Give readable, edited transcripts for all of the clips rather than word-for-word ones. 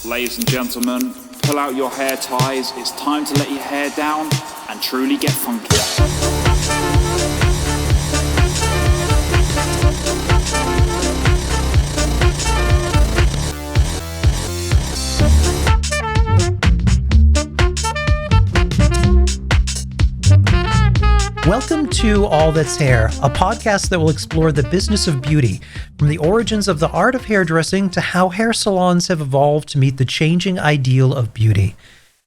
Ladies and gentlemen, pull out your hair ties. It's time to let your hair down and truly get funky. Welcome to All That's Hair, a podcast that will explore the business of beauty, from the origins of the art of hairdressing to how hair salons have evolved to meet the changing ideal of beauty.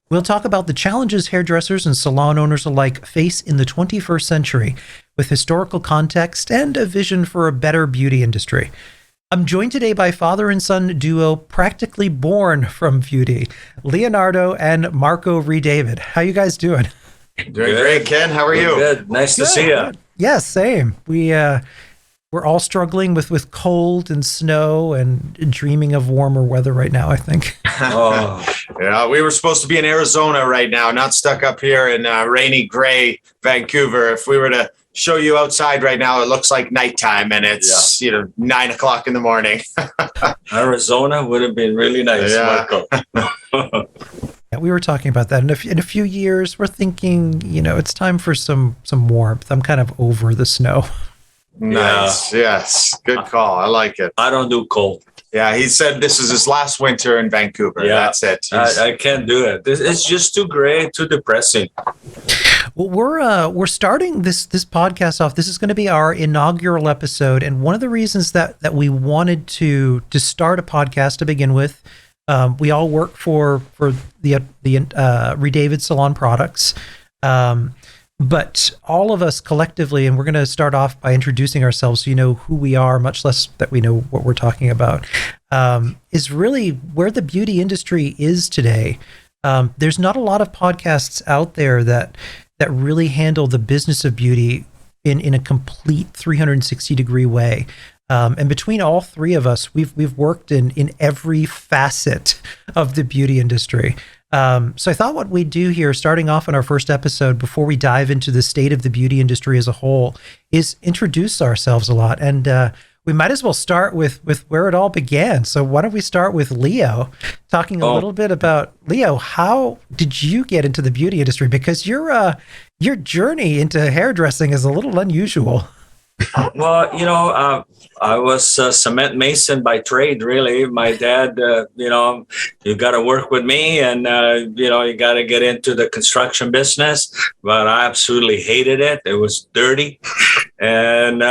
We'll talk about the challenges hairdressers and salon owners alike face in the 21st century, with historical context and a vision for a better beauty industry. I'm joined today by father and son duo practically born from beauty, Leonardo and Marco Redavid. How you guys doing? Doing great, Ken. How are you? Good. Nice to see you. Yeah, same. We're all struggling with cold and snow and dreaming of warmer weather right now, I think. Yeah, we were supposed to be in Arizona right now, not stuck up here in rainy, gray Vancouver. If we were to show you outside right now, it looks like nighttime, and it's 9 o'clock in the morning. Arizona would have been really nice, Marco. Yeah, we were talking about that. In a few years, we're thinking, it's time for some warmth. I'm kind of over the snow. Nice. Yeah. Yes. Good call. I like it. I don't do cold. Yeah, he said this is his last winter in Vancouver. Yeah, that's it. I can't do it. It's just too gray, too depressing. Well, we're starting this podcast off. This is going to be our inaugural episode, and one of the reasons that we wanted to start a podcast to begin with. We all work for the Redavid Salon products, but all of us collectively, and we're going to start off by introducing ourselves so you know who we are, much less that we know what we're talking about, is really where the beauty industry is today. There's not a lot of podcasts out there that really handle the business of beauty in a complete 360-degree way. And between all three of us, we've worked in every facet of the beauty industry. So I thought what we'd do here, starting off in our first episode, before we dive into the state of the beauty industry as a whole, is introduce ourselves a lot. And we might as well start with where it all began. So why don't we start with Leo, talking a little bit about, Leo, how did you get into the beauty industry? Because your journey into hairdressing is a little unusual. Well, I was a cement mason by trade, really. My dad, you got to work with me and, you got to get into the construction business. But I absolutely hated it. It was dirty. And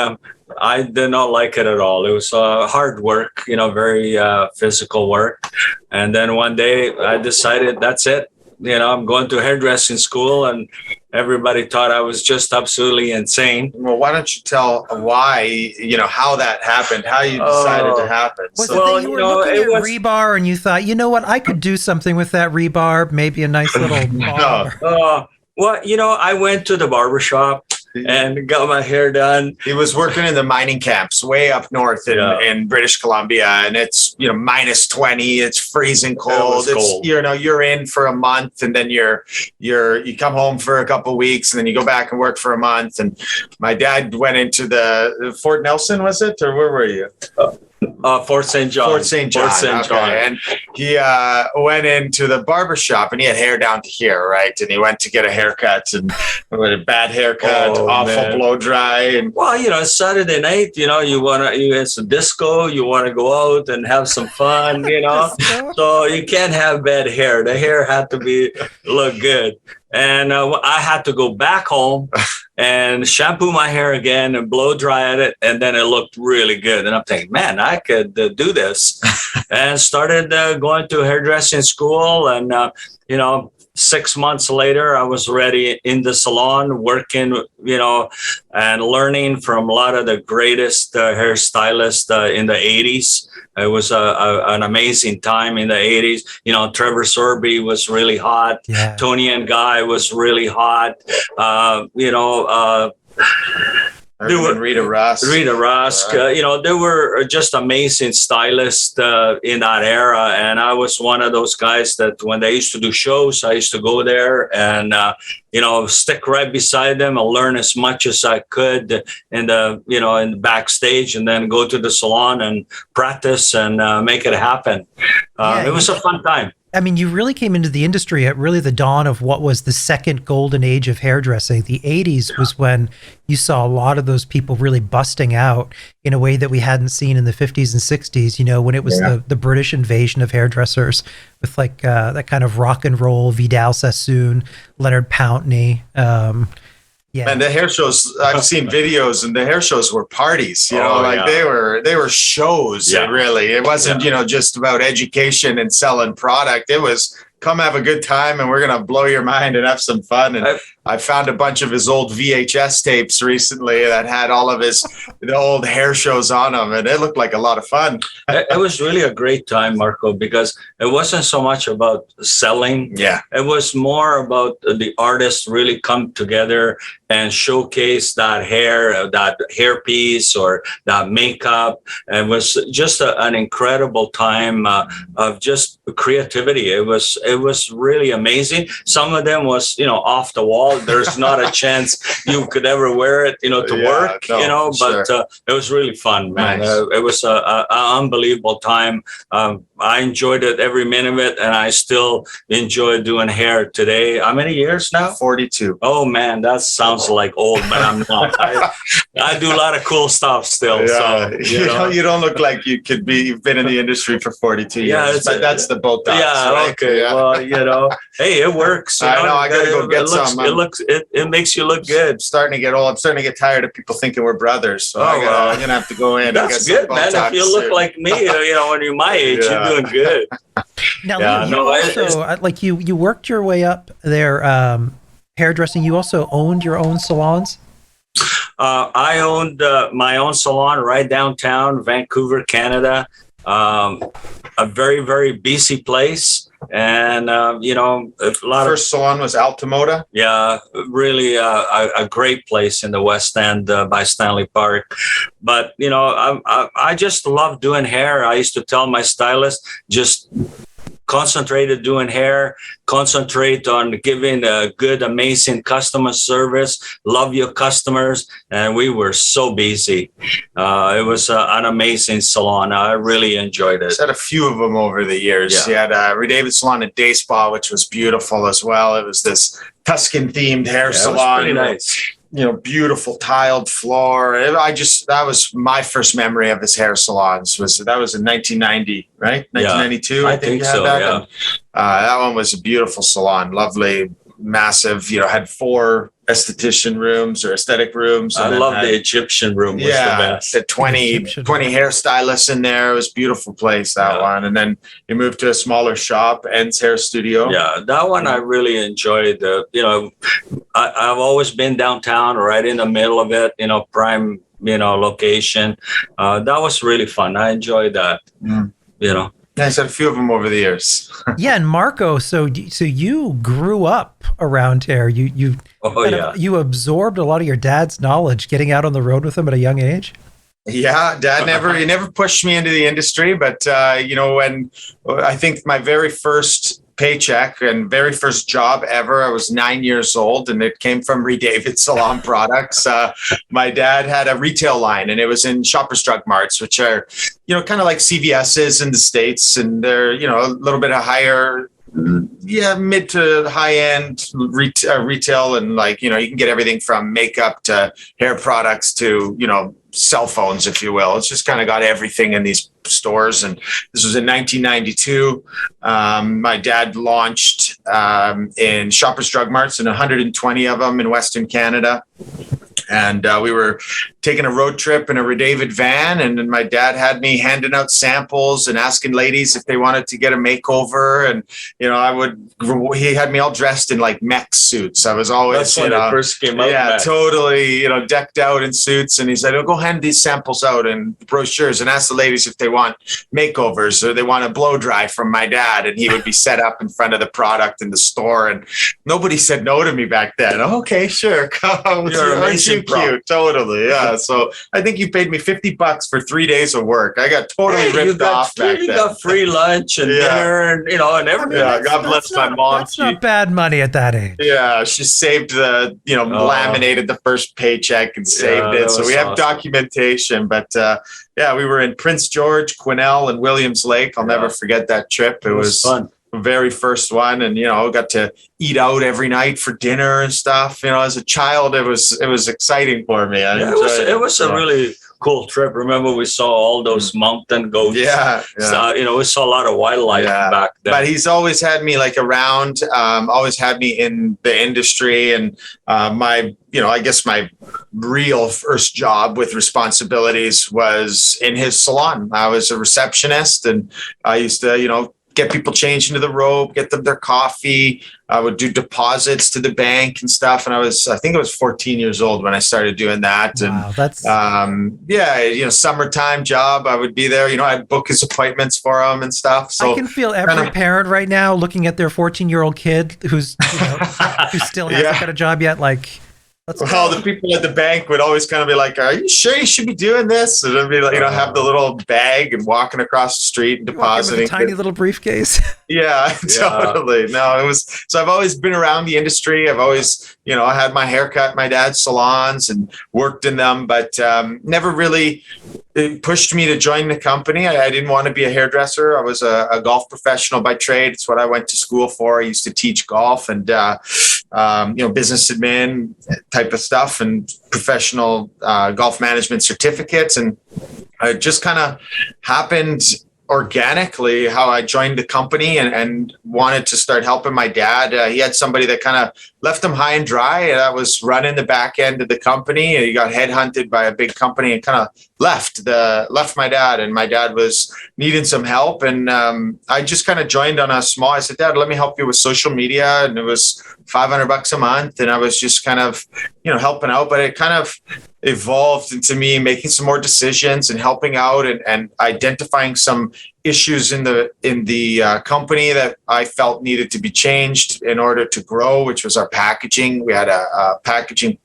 I did not like it at all. It was hard work, very physical work. And then one day I decided that's it. I'm going to hairdressing school, and everybody thought I was just absolutely insane. Well, why don't you tell why, how that happened, how you decided to happen? You were looking at rebar and you thought, you know what, I could do something with that rebar, maybe a nice little bar. I went to the barbershop and got my hair done. He was working in the mining camps way up north in British Columbia, and it's minus 20. It's freezing cold. It's cold. You're in for a month, and then you come home for a couple of weeks, and then you go back and work for a month. And my dad went into the Fort Nelson, was it, or where were you? Fort St. John. Fort St. John. Okay. And he went into the barbershop, and he had hair down to here, right? And he went to get a haircut, and with a bad haircut, awful blow dry. And it's Saturday night. It's a disco. You want to go out and have some fun. So you can't have bad hair. The hair had to look good. And I had to go back home and shampoo my hair again and blow dry it. And then it looked really good. And I'm thinking, man, I could do this. And started going to hairdressing school. And, 6 months later, I was ready in the salon working, and learning from a lot of the greatest hairstylists in the 80s. It was an amazing time in the 80s. Trevor Sorby was really hot. Yeah. Tony and Guy was really hot. Rita Rusk. They were just amazing stylists in that era. And I was one of those guys that when they used to do shows, I used to go there and, stick right beside them and learn as much as I could in the backstage, and then go to the salon and practice and make it happen. It was a fun time. I mean, you really came into the industry at really the dawn of what was the second golden age of hairdressing. The 80s was when you saw a lot of those people really busting out in a way that we hadn't seen in the 50s and 60s, you know, when it was the British invasion of hairdressers with like that kind of rock and roll, Vidal Sassoon, Leonard Pountney. Yeah. And the hair shows, I've seen videos, and the hair shows were parties, you know, they were shows. Really. It wasn't, you know, just about education and selling product. It was come have a good time, and we're going to blow your mind and have some fun. And I found a bunch of his old VHS tapes recently that had all of the old hair shows on them, and it looked like a lot of fun. It was really a great time, Marco, because it wasn't so much about selling. Yeah. It was more about the artists really come together and showcase that hair piece or that makeup. And it was just an incredible time of just creativity. It was really amazing. Some of them was, you know, off the wall. There's not a chance you could ever wear it, you know, to work, you know, but it was really fun, man. Nice. It was an unbelievable time. I enjoyed it every minute of it, and I still enjoy doing hair today. How many years now? 42. Oh man, that sounds like old, but I'm not. I do a lot of cool stuff still. Yeah. So you don't look like you've been in the industry for 42 years, but that's the Botox. Yeah, right? okay. Yeah. Well, you know, hey, it works. I know. I gotta go get some. It makes you look good. I'm starting to get old. I'm starting to get tired of people thinking we're brothers. So I'm gonna have to go in. That's good, man. If you look like me, you know, when you're my age, you're doing good. Now, you also, like you worked your way up there, hairdressing. You also owned your own salons. I owned my own salon right downtown Vancouver, Canada. A very, very busy place. And, you know, First salon was Altamoda. Yeah, really a great place in the West End by Stanley Park. But, you know, I just love doing hair. I used to tell my stylist, just concentrated doing hair, concentrate on giving a good, amazing customer service, love your customers. And we were so busy. It was an amazing salon. I really enjoyed it. I've had a few of them over the years. Yeah. You had Redavid Salon at Day Spa, which was beautiful as well. It was this Tuscan themed hair salon. It was pretty nice. You know, beautiful tiled floor. That was my first memory of his hair salons. That was in 1990, right? 1992. I think so. Yeah. That one was a beautiful salon, lovely, massive. You know, had 4 esthetician rooms or aesthetic rooms. I love the Egyptian room. Was the best. The 20 hairstylists in there. It was a beautiful place, that one. And then you moved to a smaller shop, En's Hair Studio. Yeah, that one I really enjoyed. You know, I've always been downtown, right in the middle of it, you know, prime, you know, location. That was really fun. I enjoyed that, you know. I said a few of them over the years. Yeah, and Marco, so you grew up around hair. You absorbed a lot of your dad's knowledge, getting out on the road with him at a young age. Yeah, Dad never pushed me into the industry, but you know, when I think my very first paycheck and very first job ever, I was 9 years old, and it came from Redavid Salon products. My dad had a retail line, and it was in Shoppers Drug Marts, which are, you know, kind of like CVS's in the States, and they're, you know, a little bit of higher, mid to high end retail, and like, you know, you can get everything from makeup to hair products to, you know, cell phones, if you will. It's just kind of got everything in these stores. And this was in 1992. My dad launched in Shoppers Drug Marts, and 120 of them in Western Canada. And we were taking a road trip in a Redavid van, and my dad had me handing out samples and asking ladies if they wanted to get a makeover. And, you know, he had me all dressed in like mech suits. I was always, that's when it first came out. Yeah, totally, you know, decked out in suits. And he said, "Oh, go hand these samples out and brochures and ask the ladies if they want makeovers or they want a blow dry from my dad." And he would be set up in front of the product in the store. And nobody said no to me back then. "Okay, sure. Come." You're amazing, cute. Totally. Yeah. So I think you paid me $50 for 3 days of work. I got totally ripped off back then. You got free lunch and dinner and, you know, and everything. Yeah. God bless my mom. That's not bad money at that age. Yeah. She saved laminated the first paycheck and saved it. So we have documentation, but yeah, we were in Prince George, Quesnel, and Williams Lake. I'll never forget that trip. It was fun. The very first one, and got to eat out every night for dinner and stuff. As a child, it was exciting for me. It was a really cool trip. Remember, we saw all those mountain goats. Yeah. So, we saw a lot of wildlife back then. But he's always had me around, always had me in the industry, and my I guess my real first job with responsibilities was in his salon. I was a receptionist, and I used to get people changed into the robe, get them their coffee. I would do deposits to the bank and stuff. And I think I was 14 years old when I started doing that. Wow, and that's summertime job. I would be there. I'd book his appointments for him and stuff. So I can feel every parent right now looking at their 14-year-old kid who's who still hasn't got a job yet. The people at the bank would always kind of be like, "Are you sure you should be doing this?" And I'd be like, have the little bag and walking across the street and depositing. A tiny little briefcase. Yeah, totally. No, it was. So I've always been around the industry. I've always, I had my haircut at my dad's salons and worked in them, but never really it pushed me to join the company. I didn't want to be a hairdresser. I was a golf professional by trade. It's what I went to school for. I used to teach golf and, business admin type of stuff and professional golf management certificates. And it just kind of happened organically how I joined the company and wanted to start helping my dad. He had somebody that kind of left him high and dry. That was running the back end of the company. He got headhunted by a big company and kind of left my dad, and my dad was needing some help. And I just kind of joined on a small, I said, "Dad, let me help you with social media." And it was $500 a month. And I was just kind of, helping out, but it kind of evolved into me making some more decisions and helping out and identifying some issues in the company that I felt needed to be changed in order to grow, which was our packaging. We had a packaging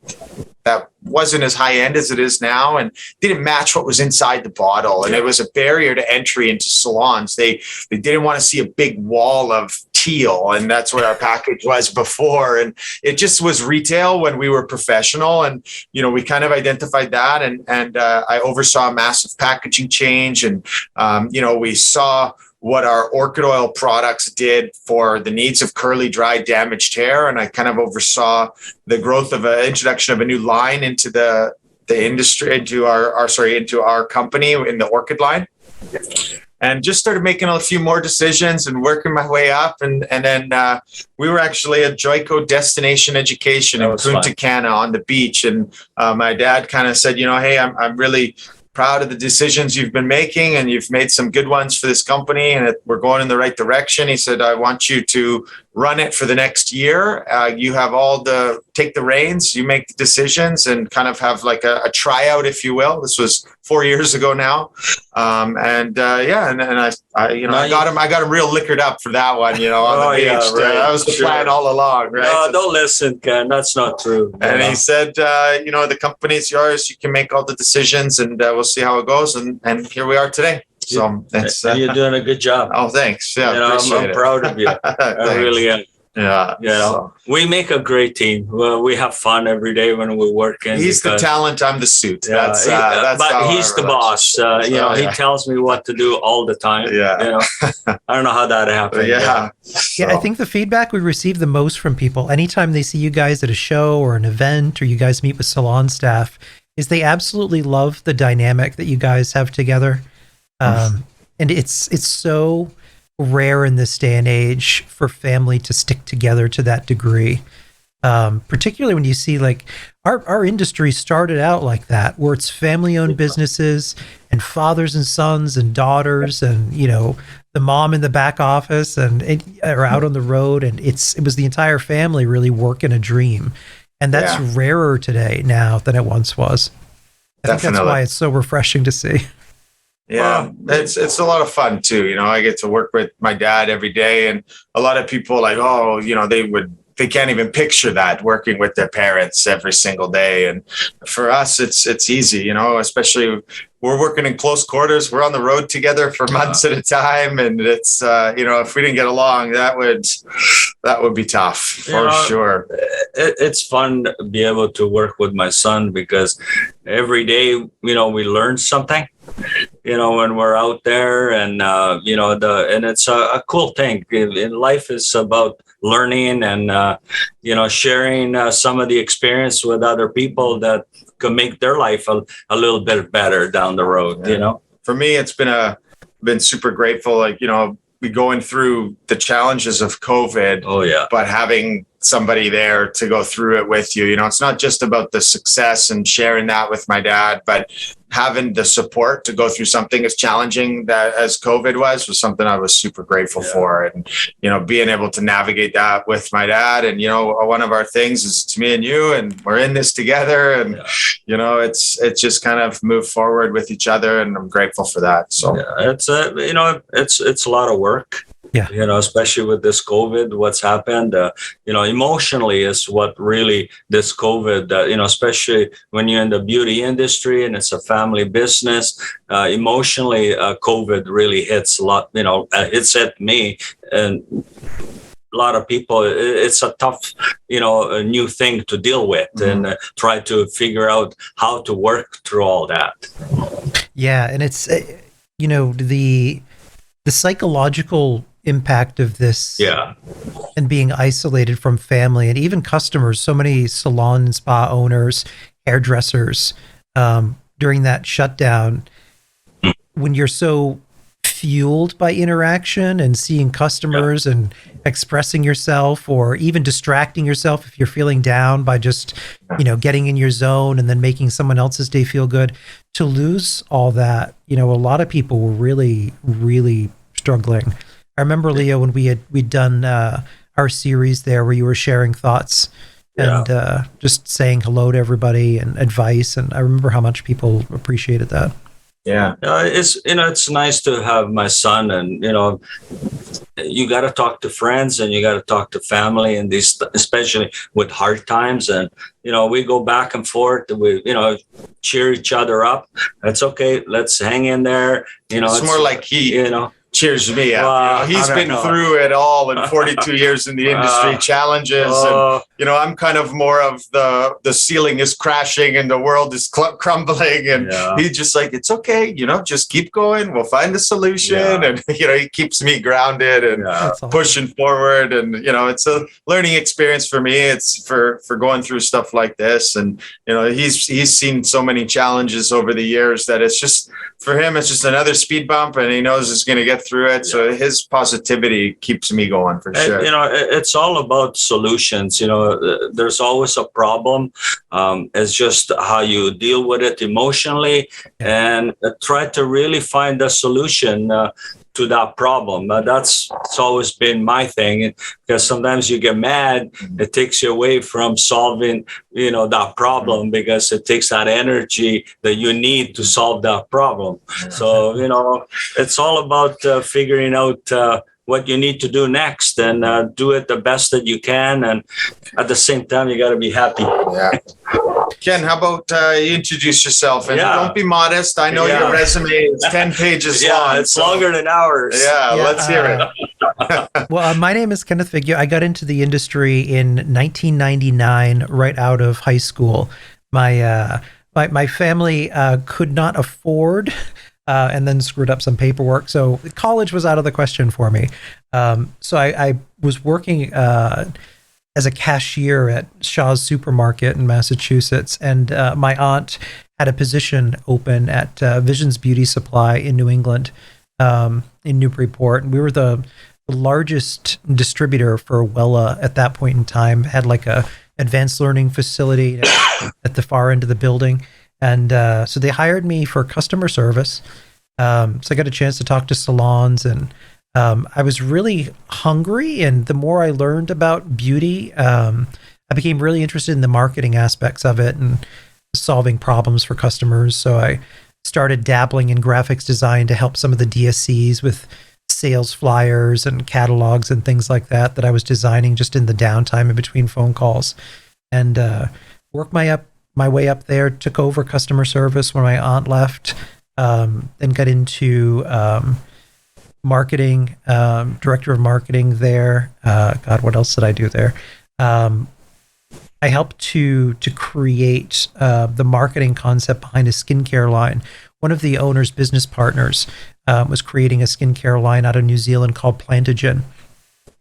that wasn't as high end as it is now and didn't match what was inside the bottle. And it was a barrier to entry into salons. They didn't want to see a big wall of teal, and that's what our package was before. And it just was retail when we were professional. And, we kind of identified that and I oversaw a massive packaging change. And, we saw what our orchid oil products did for the needs of curly, dry, damaged hair. And I kind of oversaw the growth of an introduction of a new line into the industry, into our company in the orchid line. And just started making a few more decisions and working my way up. And then we were actually at Joico Destination Education in Punta Cana on the beach. And my dad kind of said, "Hey, I'm really proud of the decisions you've been making, and you've made some good ones for this company, and we're going in the right direction." He said, "I want you to run it for the next year. You have take the reins, you make the decisions, and kind of have like a tryout, if you will." This was 4 years ago now. I got him real liquored up for that one, on the beach. Right. That was the plan all along, right? No, don't listen, Ken. That's not true. And he said, "The company's yours. You can make all the decisions, and we'll see how it goes." And here we are today. So you're doing a good job. Oh, thanks. Yeah, I'm proud of you. I really am. Yeah. We make a great team. Well, we have fun every day when we're working. He's the talent. I'm the suit. But he's the boss. He tells me what to do all the time. Yeah. I don't know how that happened. Yeah, I think the feedback we receive the most from people anytime they see you guys at a show or an event, or you guys meet with salon staff, is they absolutely love the dynamic that you guys have together. And it's so rare in this day and age for family to stick together to that degree. Particularly when you see our industry started out like that, where it's family-owned businesses and fathers and sons and daughters, and the mom in the back office or out on the road, and it was the entire family really working a dream, and that's rarer today now than it once was. I think that's why it's so refreshing to see. Yeah, it's a lot of fun too. I get to work with my dad every day, and a lot of people they can't even picture that, working with their parents every single day. And for us, it's easy, especially we're working in close quarters. We're on the road together for months at a time. And it's, if we didn't get along, that would be tough for sure. It's fun to be able to work with my son, because every day, we learn something. when we're out there, and and it's a cool thing. In life is about learning and sharing some of the experience with other people that can make their life a little bit better down the road. For me, it's been super grateful. Like, be going through the challenges of COVID. Oh yeah. But having somebody there to go through it with you, it's not just about the success and sharing that with my dad, but having the support to go through something as challenging that as COVID was something I was super grateful for. And, being able to navigate that with my dad, and, one of our things is it's me and you, and we're in this together, and, it's just kind of moved forward with each other, and I'm grateful for that. So it's it's a lot of work. Yeah. Especially with this COVID, what's happened, emotionally is what really this COVID, especially when you're in the beauty industry and it's a family business, emotionally, COVID really hits a lot, it's hit me and a lot of people. It's a tough, a new thing to deal with, and try to figure out how to work through all that. Yeah. And it's, the psychological impact of this, and being isolated from family and even customers, so many salon and spa owners, hairdressers, during that shutdown, when you're so fueled by interaction and seeing customers and expressing yourself, or even distracting yourself if you're feeling down by just getting in your zone and then making someone else's day feel good, to lose all that, a lot of people were really, really struggling. I remember, Leo, when we'd done our series there where you were sharing thoughts and just saying hello to everybody and advice, and I remember how much people appreciated that. Yeah, it's nice to have my son, and you got to talk to friends and you got to talk to family, and these, especially with hard times, and we go back and forth. We cheer each other up. That's okay. Let's hang in there. It's more like he cheers me up. He's been through it all in 42 years in the industry, challenges, and I'm kind of more of the ceiling is crashing and the world is crumbling, and he's just like, it's okay, just keep going, we'll find a solution, and he keeps me grounded and pushing forward, and it's a learning experience for me. It's for going through stuff like this, and he's seen so many challenges over the years that it's just, for him, it's just another speed bump, and he knows it's going to get through it. So his positivity keeps me going, for sure. It's all about solutions. There's always a problem. It's just how you deal with it emotionally, and try to really find a solution to that problem. It's always been my thing, because sometimes you get mad, it takes you away from solving, that problem, because it takes that energy that you need to solve that problem. So, it's all about figuring out what you need to do next, and do it the best that you can. And at the same time, you got to be happy. Yeah. Ken, how about you introduce yourself, and don't be modest. I know your resume is 10 pages long. It's longer than ours. Let's hear it. Well, my name is Kenneth Figure. I got into the industry in 1999, right out of high school. My family could not afford, and then screwed up some paperwork, so college was out of the question for me. So I was working as a cashier at Shaw's Supermarket in Massachusetts, and my aunt had a position open at Vision's Beauty Supply in New England, in Newburyport. And we were the largest distributor for Wella at that point in time. Had like a advanced learning facility at the far end of the building, and so they hired me for customer service. So I got a chance to talk to salons, and I was really hungry, and the more I learned about beauty, I became really interested in the marketing aspects of it and solving problems for customers. So I started dabbling in graphics design to help some of the DSCs with sales flyers and catalogs and things like that I was designing just in the downtime in between phone calls, and worked my way up there, took over customer service when my aunt left, then got into marketing, director of marketing there. God, what else did I do there? I helped to create the marketing concept behind a skincare line, one of the owner's business partners was creating a skincare line out of New Zealand called Plantagen.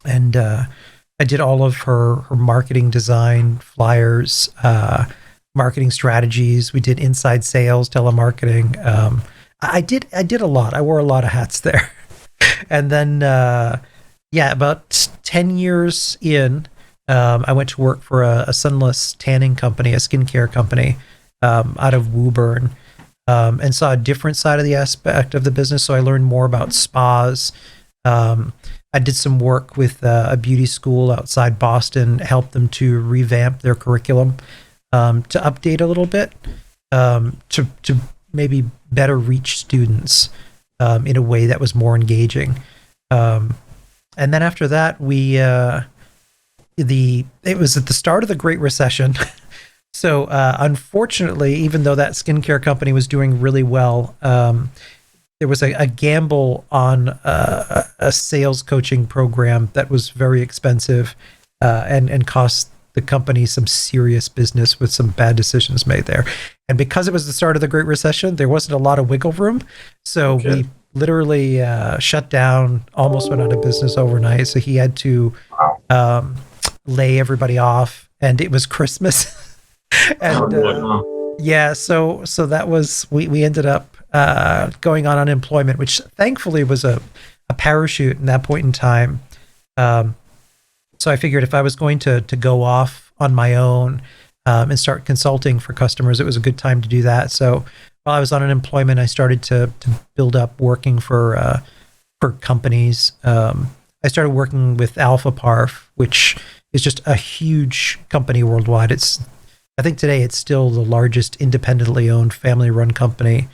And I did all of her marketing design, flyers, marketing strategies. We did inside sales, telemarketing. I did a lot. I wore a lot of hats there. And then, about 10 years in, I went to work for a sunless tanning company, a skincare company out of Woburn, and saw a different side of the aspect of the business. So I learned more about spas. I did some work with a beauty school outside Boston, helped them to revamp their curriculum, to update a little bit, to maybe better reach students in a way that was more engaging. And then after that, it was at the start of the Great Recession. So unfortunately, even though that skincare company was doing really well, there was a gamble on a sales coaching program that was very expensive and cost the company some serious business with some bad decisions made there. And because it was the start of the Great Recession, there wasn't a lot of wiggle room. So we literally shut down, almost went out of business overnight. So he had to lay everybody off, and it was Christmas. And so that was, we ended up going on unemployment, which thankfully was a parachute in that point in time. So I figured if I was going to go off on my own and start consulting for customers, it was a good time to do that. So while I was on unemployment, I started to build up working for companies. I started working with Alpha Parf, which is just a huge company worldwide. I think today it's still the largest independently owned family-run company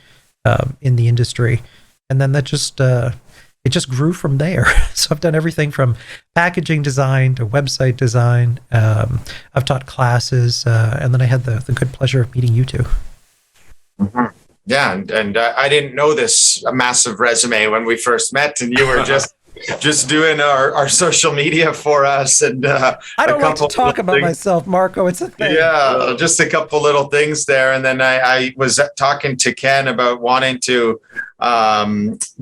in the industry. And then that just it just grew from there. So I've done everything from packaging design to website design. I've taught classes, and then I had the good pleasure of meeting you two. Mm-hmm. Yeah, and I didn't know this massive resume when we first met, and you were just doing our social media for us. And I don't like to talk about myself, Marco. It's a thing. Yeah, just a couple little things there. And then I was talking to Ken about wanting to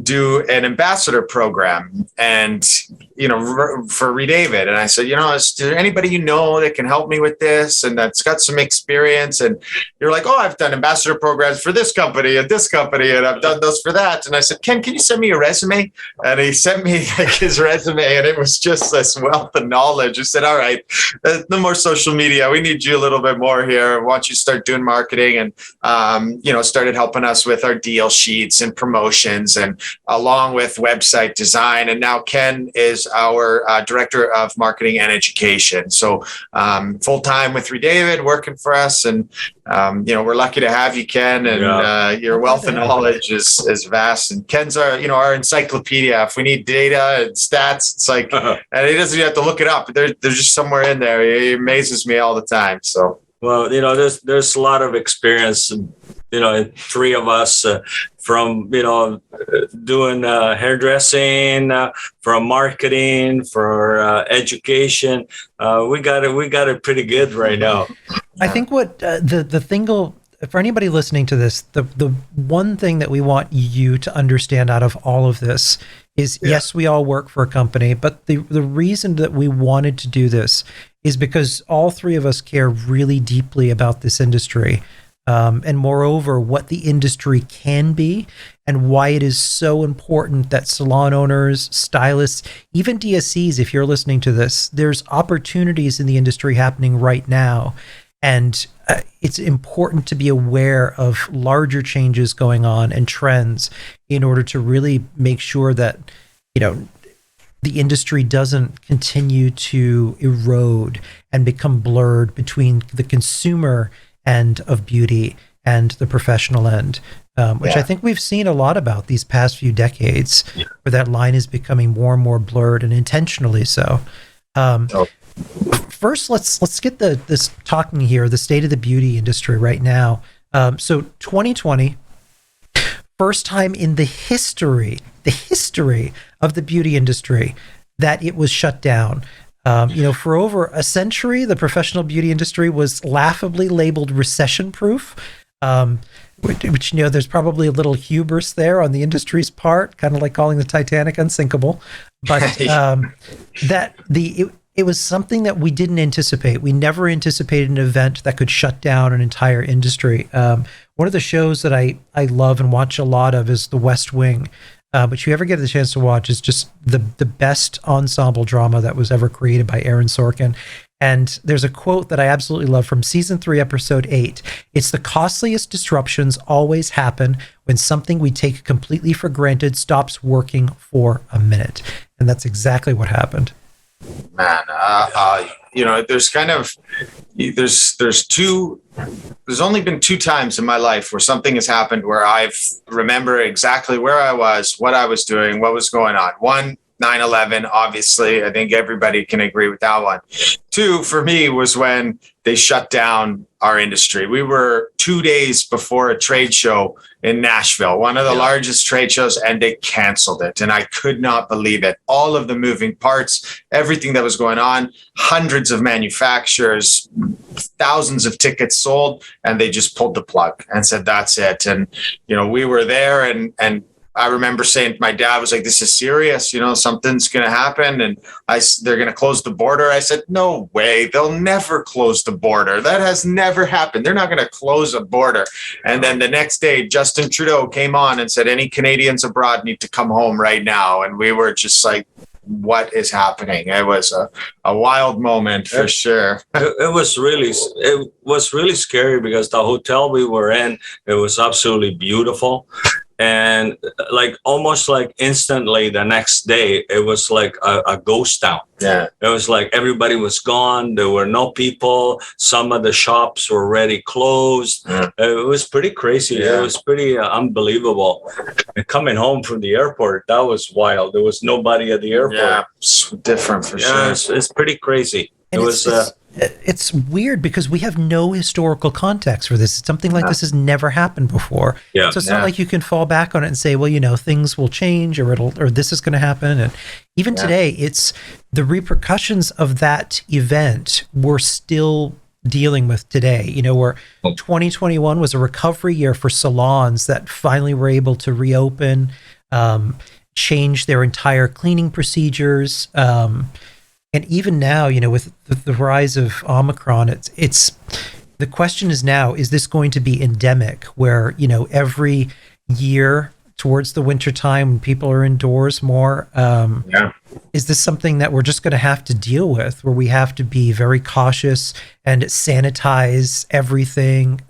do an ambassador program, and for Redavid. And I said, is there anybody that can help me with this and that's got some experience? And you're like, oh, I've done ambassador programs for this company and this company, and I've done those for that. And I said, Ken, can you send me a resume? And he sent me his resume, and it was just this wealth of knowledge. I said, all right, no more social media. We need you a little bit more here. Why don't you start doing marketing? And started helping us with our deal sheets and promotions, and along with website design. And now Ken is our director of marketing and education. So full-time with Redavid, working for us. And we're lucky to have you, Ken, and your wealth of knowledge is vast. And Ken's our encyclopedia. If we need data and stats, it's like, and he doesn't even have to look it up. They're just somewhere in there. He amazes me all the time. So. Well, there's a lot of experience, three of us from, doing hairdressing, from marketing, for education. We got it pretty good right now. I think what the thing for anybody listening to this, the one thing that we want you to understand out of all of this is, yes, we all work for a company, but the reason that we wanted to do this is because all three of us care really deeply about this industry. And moreover, what the industry can be and why it is so important that salon owners, stylists, even DSCs, if you're listening to this, there's opportunities in the industry happening right now. And it's important to be aware of larger changes going on and trends in order to really make sure that, the industry doesn't continue to erode and become blurred between the consumer end of beauty and the professional end, which I think we've seen a lot about these past few decades, where that line is becoming more and more blurred, and intentionally so. First, let's get this talking here, the state of the beauty industry right now. So 2020, first time in the history of the beauty industry that it was shut down. For over a century, the professional beauty industry was laughably labeled recession-proof. which, there's probably a little hubris there on the industry's part, kind of like calling the Titanic unsinkable. But it was something that we didn't anticipate. We never anticipated an event that could shut down an entire industry. One of the shows that I love and watch a lot of is The West Wing. But if you ever get the chance to watch, it's just the best ensemble drama that was ever created by Aaron Sorkin. And there's a quote that I absolutely love from season 3, episode 8. It's the costliest disruptions always happen when something we take completely for granted stops working for a minute. And that's exactly what happened. Man, there's only been 2 times in my life where something has happened where I've remember exactly where I was, what I was doing, what was going on. 1, 9/11, obviously, I think everybody can agree with that one. 2, for me, was when they shut down our industry. We were 2 days before a trade show in Nashville, one of the largest trade shows, and they canceled it. And I could not believe it. All of the moving parts, everything that was going on, hundreds of manufacturers, thousands of tickets sold, and they just pulled the plug and said, that's it. And, we were there, and I remember saying, my dad was like, this is serious, something's going to happen. And they're going to close the border. I said, no way. They'll never close the border. That has never happened. They're not going to close a border. And then the next day, Justin Trudeau came on and said, any Canadians abroad need to come home right now. And we were just like, what is happening? It was a wild moment for sure. It was really scary because the hotel we were in, it was absolutely beautiful. And almost instantly the next day, it was like a ghost town. Yeah. It was like everybody was gone. There were no people. Some of the shops were already closed. Yeah. It was pretty crazy. Yeah. It was pretty unbelievable. And coming home from the airport, that was wild. There was nobody at the airport. Yeah, it's different for sure. It's pretty crazy. And it's weird because we have no historical context for this. Something like this has never happened before. Yeah. So it's not like you can fall back on it and say, well, things will change or this is going to happen. And even today, it's the repercussions of that event we're still dealing with today. Where 2021 was a recovery year for salons that finally were able to reopen, change their entire cleaning procedures. And even now, with the rise of Omicron, it's the question is now, is this going to be endemic where, every year towards the winter time when people are indoors more, is this something that we're just going to have to deal with, where we have to be very cautious and sanitize everything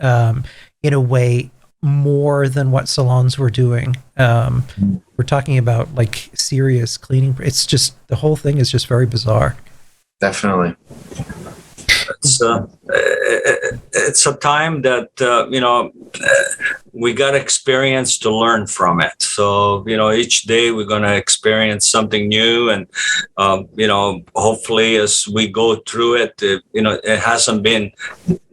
in a way more than what salons were doing? We're talking about serious cleaning. It's just, the whole thing is just very bizarre. Definitely. It's a time that, we got experience to learn from it. So, each day we're going to experience something new. And, hopefully as we go through it, it hasn't been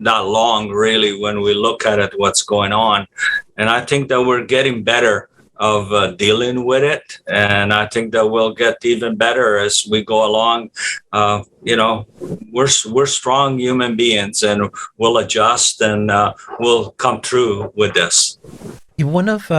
that long really when we look at it, what's going on. And I think that we're getting better of dealing with it. And I think that we'll get even better as we go along. We're strong human beings and we'll adjust and we'll come through with this. One of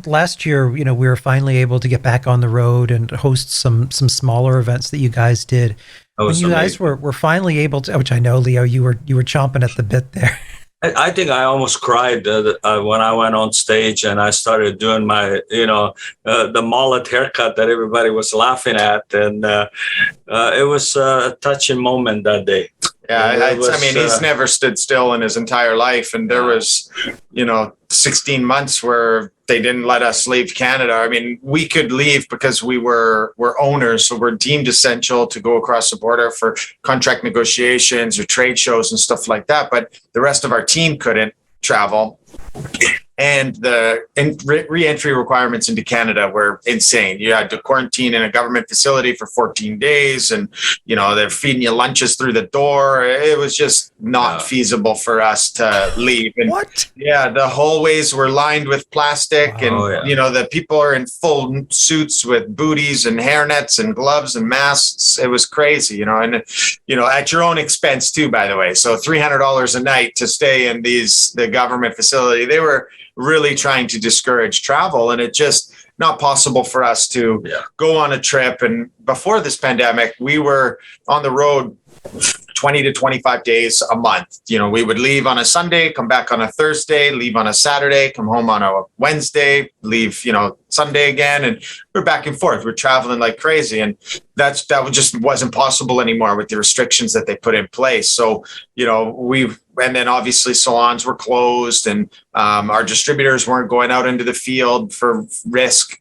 last year, we were finally able to get back on the road and host some smaller events that you guys did. When you guys were finally able to, which I know, Leo, you were chomping at the bit there. I think I almost cried when I went on stage and I started doing my, the mullet haircut that everybody was laughing at. And it was a touching moment that day. Yeah, he's never stood still in his entire life. And there was, 16 months where they didn't let us leave Canada. I mean, we could leave because we're owners, so we're deemed essential to go across the border for contract negotiations or trade shows and stuff like that. But the rest of our team couldn't travel. And the re-entry requirements into Canada were insane. You had to quarantine in a government facility for 14 days, and they're feeding you lunches through the door. It was just not feasible for us to leave. And what? Yeah, the hallways were lined with plastic, and the people are in full suits with booties and hairnets and gloves and masks. It was crazy, and at your own expense too, by the way. So $300 a night to stay in the government facility. They were really trying to discourage travel, and it just not possible for us to go on a trip. And before this pandemic, we were on the road 20 to 25 days a month. We would leave on a Sunday, come back on a Thursday, leave on a Saturday, come home on a Wednesday, leave, Sunday again. And we're back and forth. We're traveling like crazy. And that just wasn't possible anymore with the restrictions that they put in place. So, and then obviously salons were closed, and our distributors weren't going out into the field for risk,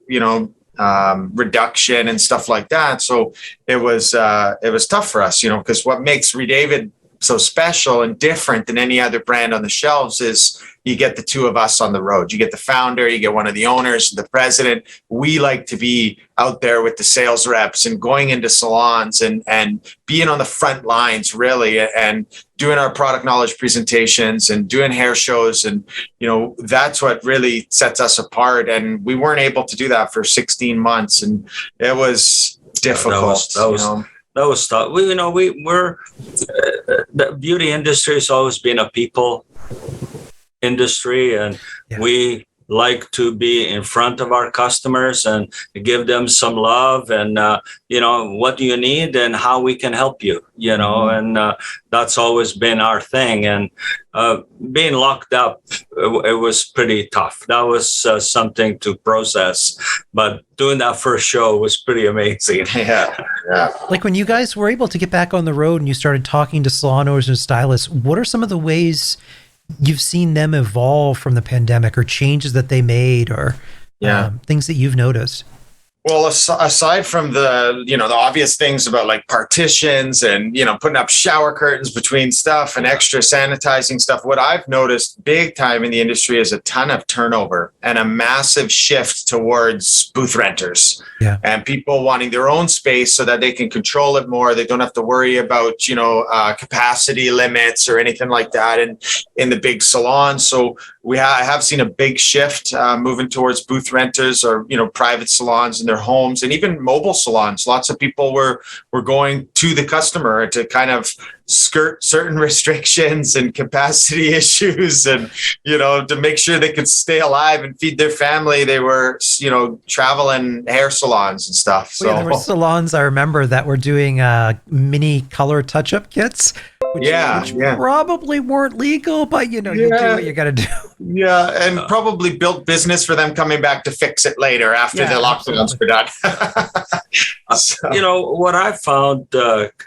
reduction and stuff like that. So it was tough for us, because what makes Redavid so special and different than any other brand on the shelves is you get the two of us on the road. You get the founder, you get one of the owners, the president. We like to be out there with the sales reps and going into salons and being on the front lines, really, and doing our product knowledge presentations and doing hair shows. And, that's what really sets us apart. And we weren't able to do that for 16 months. And it was difficult. That was tough. We're the beauty industry has always been a people industry, and we like to be in front of our customers and give them some love and what do you need and how we can help you, and that's always been our thing. And being locked up, it was pretty tough. That was something to process, but doing that first show was pretty amazing. Yeah. Like when you guys were able to get back on the road and you started talking to salon owners and stylists, what are some of the ways you've seen them evolve from the pandemic, or changes that they made, or things that you've noticed? Well, aside from the obvious things about like partitions and, putting up shower curtains between stuff and extra sanitizing stuff, what I've noticed big time in the industry is a ton of turnover and a massive shift towards booth renters and people wanting their own space so that they can control it more. They don't have to worry about, capacity limits or anything like that in the big salons. So I have seen a big shift moving towards booth renters or, private salons in their homes, and even mobile salons. Lots of people were going to the customer to kind of skirt certain restrictions and capacity issues, and to make sure they could stay alive and feed their family. They were traveling hair salons and stuff. So there were salons I remember that were doing mini color touch-up kits, which probably weren't legal, but you do what you gotta do. And probably built business for them coming back to fix it later after the lockdowns were done. What I found,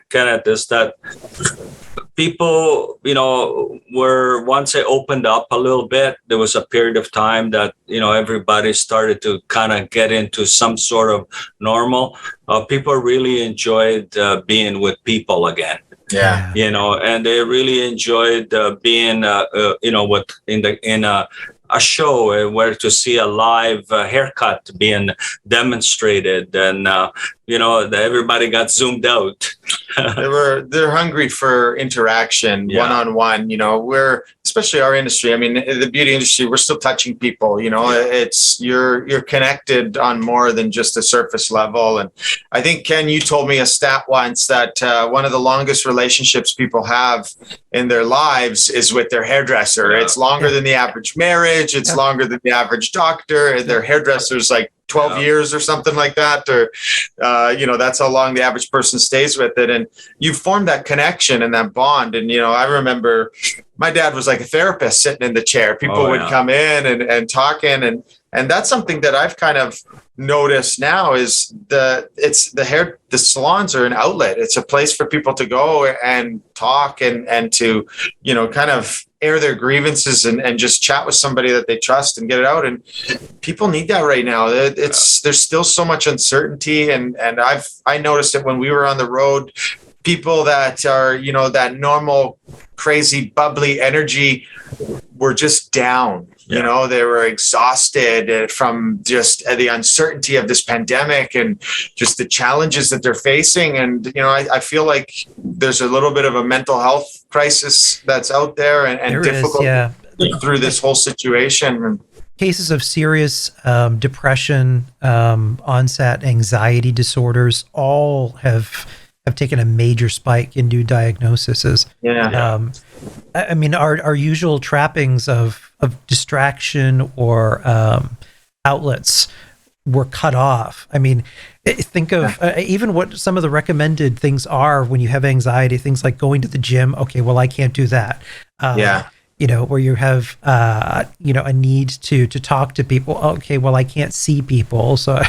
Kenneth, is that people, were, once they opened up a little bit, there was a period of time that, everybody started to kind of get into some sort of normal. People really enjoyed being with people again. Yeah. And they really enjoyed being, in a show where to see a live haircut being demonstrated, and everybody got zoomed out. They're hungry for interaction, one-on-one. We're, especially our industry, I mean, the beauty industry, we're still touching people. It's you're connected on more than just a surface level. And I think, Ken, you told me a stat once that one of the longest relationships people have in their lives is with their hairdresser. It's longer than the average marriage. It's longer than the average doctor. Their hairdresser's like 12 years or something like that, or that's how long the average person stays with it. And you form that connection and that bond. And I remember my dad was like a therapist sitting in the chair. People would come in and talking, and that's something that I've kind of noticed now is the salons are an outlet. It's a place for people to go and talk and to kind of air their grievances and just chat with somebody that they trust and get it out. And people need that right now. There's still so much uncertainty, and I noticed it when we were on the road. People that are that normal crazy bubbly energy were just down. Yeah. You know, they were exhausted from just the uncertainty of this pandemic and just the challenges that they're facing. And, you know, I feel like there's a little bit of a mental health crisis that's out there and difficult through this whole situation. Cases of serious depression, onset anxiety disorders, all have taken a major spike in new diagnoses. I mean, our usual trappings of distraction or outlets were cut off. I mean, think of even what some of the recommended things are when you have anxiety, things like going to the gym. Okay, well, I can't do that. You know, where you have, you know, a need to talk to people. Okay, well, I can't see people. So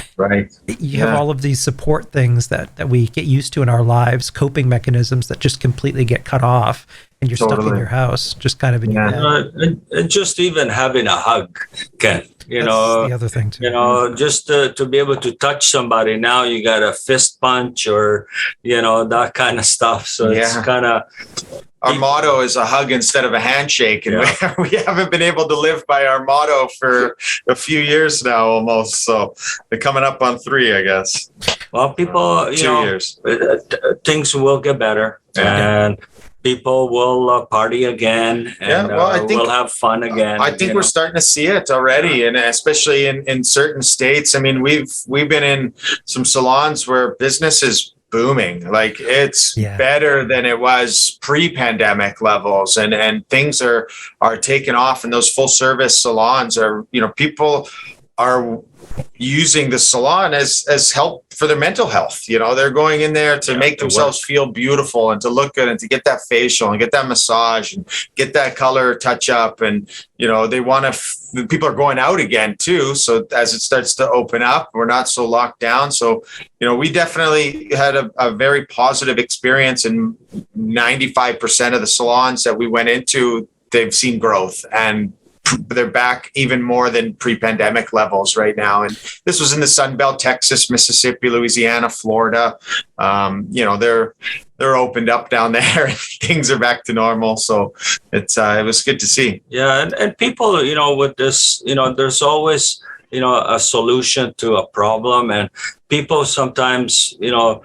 you have all of these support things that we get used to in our lives, coping mechanisms that just completely get cut off, and you're stuck in your house, just kind of in your head. And just even having a hug, Ken. That's the other thing too. You know, just to be able to touch somebody. Now you got a fist punch or, you know, that kind of stuff. So it's kind of... Our motto is a hug instead of a handshake. And we haven't been able to live by our motto for a few years now almost. So they're coming up on 3, I guess. Well, people, 2 years. Things will get better. And people will party again. And I think we'll have fun again. I think we're starting to see it already. And especially in certain states. I mean, we've been in some salons where business is booming. Like it's better than it was pre-pandemic levels, and things are taking off. And those full service salons are, you know, people are using the salon as help for their mental health. You know, they're going in there to make themselves feel beautiful and to look good and to get that facial and get that massage and get that color touch up. And, you know, they want to, people are going out again too. So as it starts to open up, we're not so locked down. So, you know, we definitely had a very positive experience, and 95% of the salons that we went into, they've seen growth, and they're back even more than pre-pandemic levels right now. And this was in the Sun Belt, Texas, Mississippi, Louisiana, Florida. You know, they're opened up down there and things are back to normal. So it was good to see. Yeah. And people, you know, with this, you know, there's always, you know, a solution to a problem. And people sometimes, you know,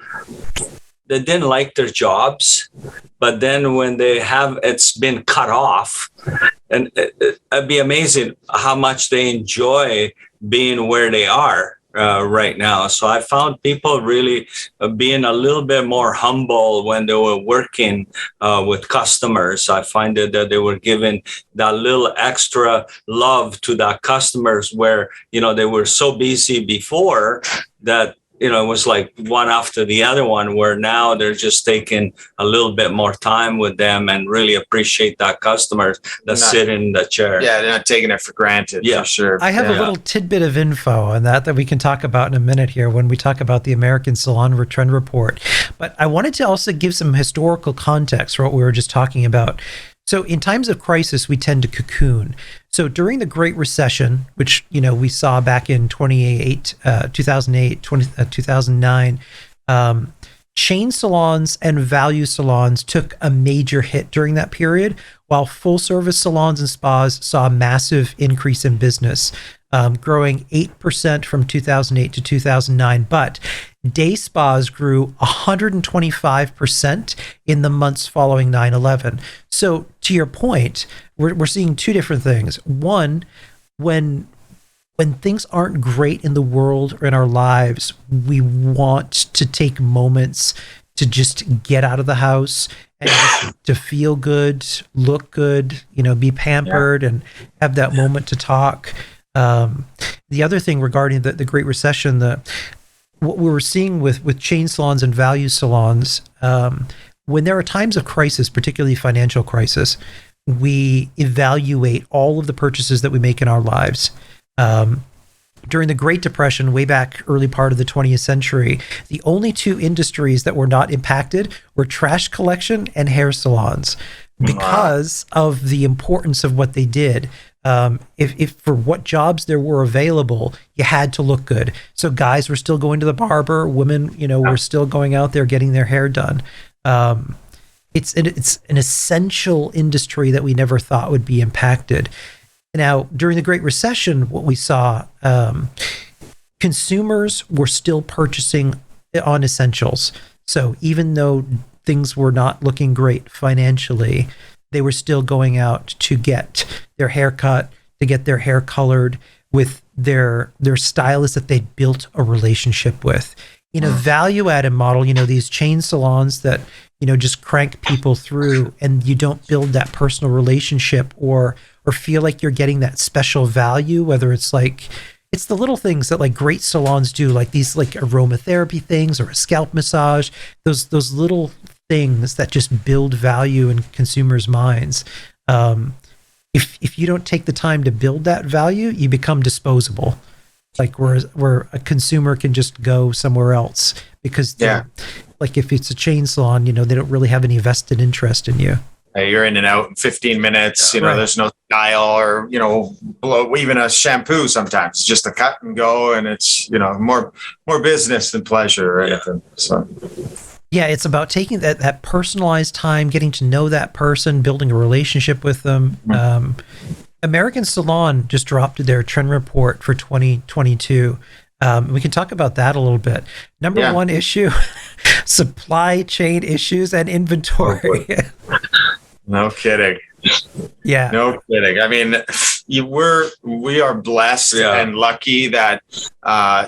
they didn't like their jobs, but then when it's been cut off, and it'd be amazing how much they enjoy being where they are right now. So I found people really being a little bit more humble when they were working with customers. I find that they were giving that little extra love to that customers, where, you know, they were so busy before that, you know, it was like one after the other one, where now they're just taking a little bit more time with them and really appreciate that customers that sit in the chair. Yeah, they're not taking it for granted, for sure. I have a little tidbit of info on that we can talk about in a minute here when we talk about the American Salon Trend Report. But I wanted to also give some historical context for what we were just talking about. So in times of crisis, we tend to cocoon. So during the Great Recession, which, you know, we saw back in 2008, 2009, chain salons and value salons took a major hit during that period, while full service salons and spas saw a massive increase in business, growing 8% from 2008 to 2009. But day spas grew 125% in the months following 9/11. So to your point, we're seeing two different things. One, when things aren't great in the world or in our lives, we want to take moments to just get out of the house and just to feel good, look good, you know, be pampered and have that moment to talk. The other thing regarding the Great Recession, what we were seeing with chain salons and value salons, when there are times of crisis, particularly financial crisis, we evaluate all of the purchases that we make in our lives. During the Great Depression, way back early part of the 20th century, the only two industries that were not impacted were trash collection and hair salons, because of the importance of what they did. If for what jobs there were available, you had to look good. So guys were still going to the barber, women, you know, were still going out there getting their hair done. it's an essential industry that we never thought would be impacted. Now, during the Great Recession, what we saw, consumers were still purchasing on essentials. So even though things were not looking great financially, they were still going out to get their hair cut, to get their hair colored with their stylist that they'd built a relationship with. In a value-added model, these chain salons that, just crank people through, and you don't build that personal relationship or feel like you're getting that special value, whether it's the little things that like great salons do, like these like aromatherapy things or a scalp massage, those little things that just build value in consumers' minds. If you don't take the time to build that value, you become disposable. Like where a consumer can just go somewhere else because like if it's a chain salon, they don't really have any vested interest in you. You're in and out in 15 minutes. There's no style or, even a shampoo sometimes. It's just a cut and go, and it's, more business than pleasure or anything. So. Yeah, it's about taking that personalized time, getting to know that person, building a relationship with them. American Salon just dropped their trend report for 2022. We can talk about that a little bit. Number one issue, supply chain issues and inventory. No kidding. Yeah. No kidding. I mean, we are blessed and lucky that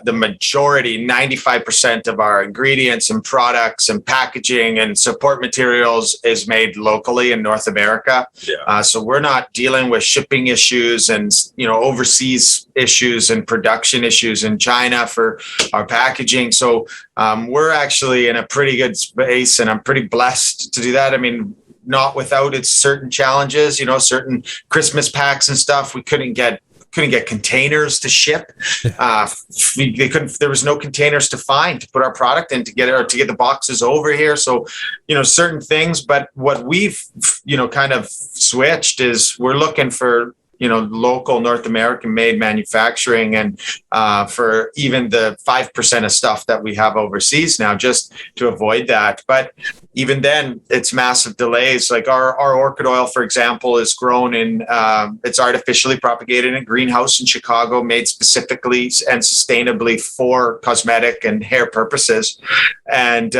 the majority, 95% of our ingredients and products and packaging and support materials is made locally in North America. Yeah. So we're not dealing with shipping issues and, overseas issues and production issues in China for our packaging. So we're actually in a pretty good space, and I'm pretty blessed to do that. I mean, not without its certain challenges, certain Christmas packs and stuff. We couldn't get containers to ship. There was no containers to find to put our product in to get the boxes over here. So, certain things, but what we've, kind of switched is we're looking for, local North American made manufacturing, and for even the 5% of stuff that we have overseas now, just to avoid that. But even then, it's massive delays. Like our orchid oil, for example, is grown it's artificially propagated in a greenhouse in Chicago, made specifically and sustainably for cosmetic and hair purposes. And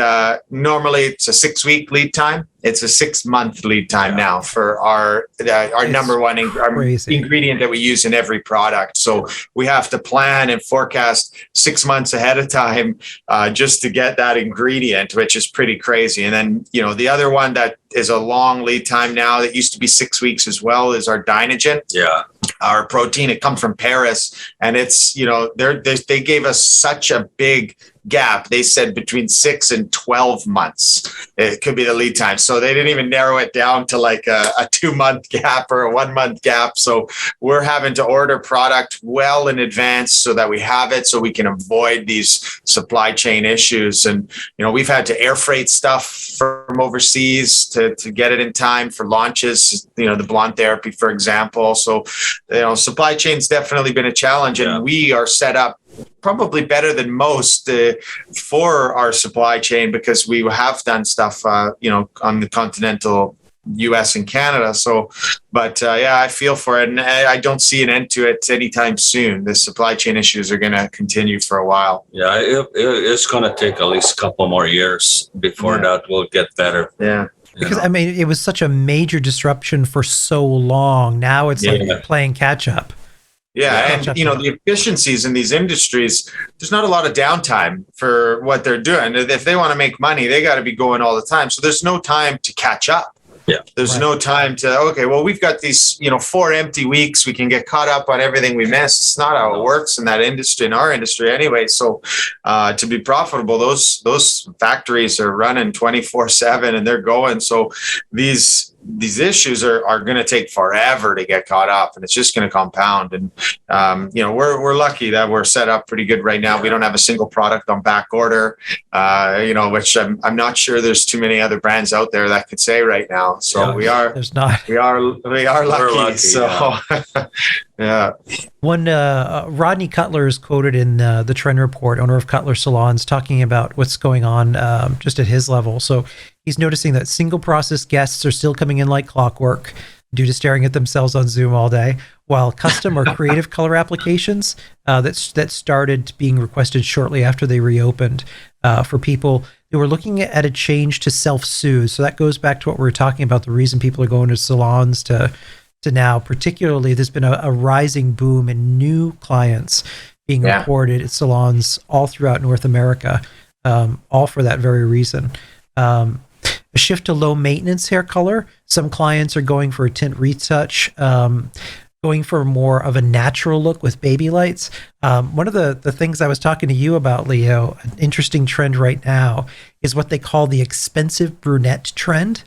normally it's a 6-week lead time. It's a 6-month lead time now for our number one ingredient that we use in every product. So we have to plan and forecast 6 months ahead of time just to get that ingredient, which is pretty crazy. And then, the other one that is a long lead time now that used to be 6 weeks as well is our Dynagen. Yeah. Our protein, it comes from Paris, and it's, they gave us such a big gap. They said between 6 and 12 months, it could be the lead time. So they didn't even narrow it down to like a 2-month gap or a 1-month gap. So we're having to order product well in advance so that we have it, so we can avoid these supply chain issues. And, we've had to air freight stuff from overseas to get it in time for launches, the blonde therapy, for example. So, supply chain's definitely been a challenge, and we are set up probably better than most for our supply chain because we have done stuff, on the continental US and Canada. So, but I feel for it, and I don't see an end to it anytime soon. The supply chain issues are going to continue for a while. Yeah, it's going to take at least a couple more years before that will get better. Yeah. Because it was such a major disruption for so long. Now it's like playing catch up. Yeah, and the efficiencies in these industries, there's not a lot of downtime for what they're doing. If they want to make money, they got to be going all the time. So there's no time to catch up. Yeah. There's no time to, we've got these, 4 empty weeks. We can get caught up on everything we miss. It's not how it works in that industry, in our industry anyway. So to be profitable, those factories are running 24/7 and they're going. So these issues are going to take forever to get caught up, and it's just going to compound. And, we're lucky that we're set up pretty good right now. We don't have a single product on back order, which I'm not sure there's too many other brands out there that could say right now. So we are lucky. So Yeah. One Rodney Cutler is quoted in the Trend Report, owner of Cutler Salons, talking about what's going on just at his level. So he's noticing that single process guests are still coming in like clockwork due to staring at themselves on Zoom all day, while custom or creative color applications that started being requested shortly after they reopened for people who are looking at a change to self-soothe. So that goes back to what we were talking about, the reason people are going to salons to now. Particularly, there's been a rising boom in new clients being reported at salons all throughout North America, all for that very reason. A shift to low maintenance hair color. Some clients are going for a tint retouch, going for more of a natural look with baby lights. One of the things I was talking to you about, Leo, an interesting trend right now is what they call the expensive brunette trend.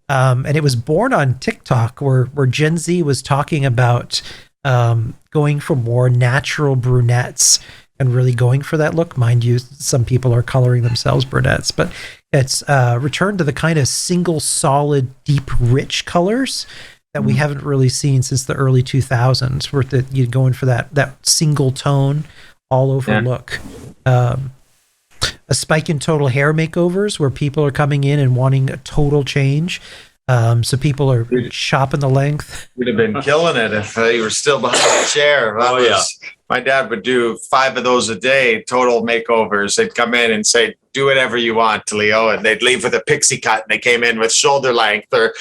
And it was born on TikTok where Gen Z was talking about going for more natural brunettes and really going for that look. Mind you, some people are coloring themselves brunettes, but it's returned to the kind of single, solid, deep, rich colors that we haven't really seen since the early 2000s, where you're going for that single tone all over look. A spike in total hair makeovers where people are coming in and wanting a total change. So people are shopping the length. We'd have been killing it if you were still behind the chair. My dad would do 5 of those a day, total makeovers. They'd come in and say, do whatever you want, Leo. And they'd leave with a pixie cut, and they came in with shoulder length or,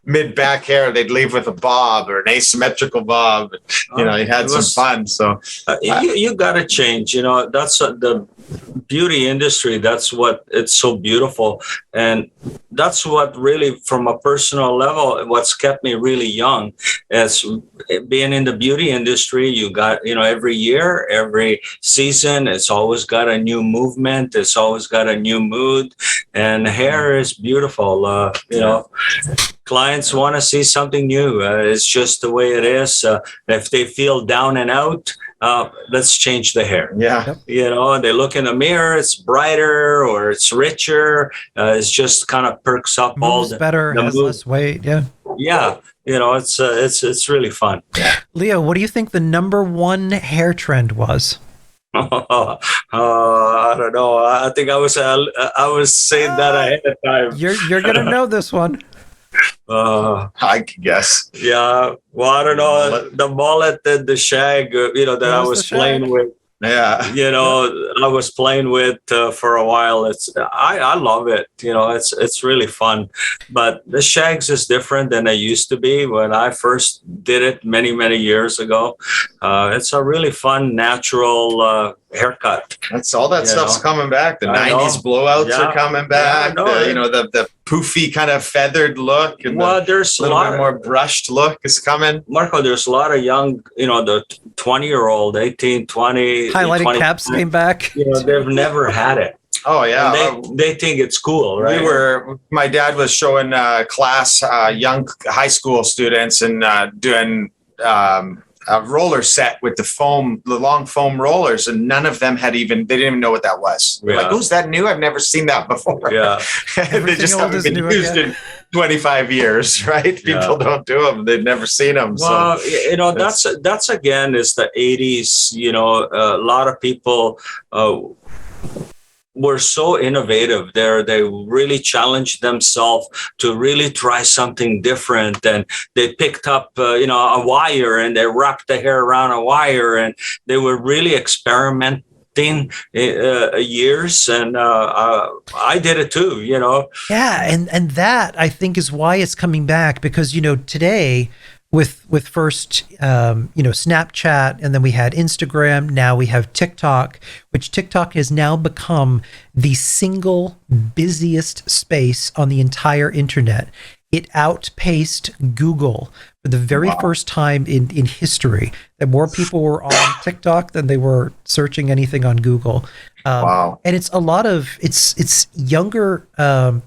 mid back hair. They'd leave with a bob or an asymmetrical bob. You had some fun. So you got to change. That's the beauty industry. That's what it's so beautiful. And that's what really, from a personal level, what's kept me really young is being in the beauty industry. You got, every year, every season, it's always got a new movement. It's always got a new mood, and hair is beautiful. Clients want to see something new. It's just the way it is. If they feel down and out, let's change the hair. Yeah. They look in the mirror, it's brighter or it's richer. It's just kind of perks up all the better, has less weight. Yeah. Yeah. It's really fun. Leo, what do you think the number one hair trend was? I don't know. I think I was saying that ahead of time. You're gonna know this one. I can guess. Yeah. Well, I don't know. The mullet and the shag, that I was playing with. Yeah. I was playing with for a while. I love it. It's really fun. But the shags is different than they used to be when I first did it many, many years ago. It's a really fun, natural haircut. That's all that stuff's coming back. The 90s blowouts are coming back. The poofy kind of feathered look. And there's a little bit more brushed look is coming. Marco, there's a lot of young, the 20-year-old, 18, 20. Highlighting caps came back. They've never had it. Oh, yeah. They think it's cool, right? My dad was showing class, young high school students and doing a roller set with the long foam rollers, and none of them they didn't even know what that was. Yeah. Like, who's that new? I've never seen that before. Yeah. They just haven't been used in 25 years, right? People don't do them. They've never seen them. Well, that's again, is the 80s, a lot of people, were so innovative there. They really challenged themselves to really try something different. And they picked up, a wire, and they wrapped the hair around a wire, and they were really experimenting years. And I did it too, Yeah. And that, I think, is why it's coming back, because, today, with first, Snapchat, and then we had Instagram. Now we have TikTok, which TikTok has now become the single busiest space on the entire internet. It outpaced Google for the very first time in history, that more people were on TikTok than they were searching anything on Google. And it's a lot of, it's younger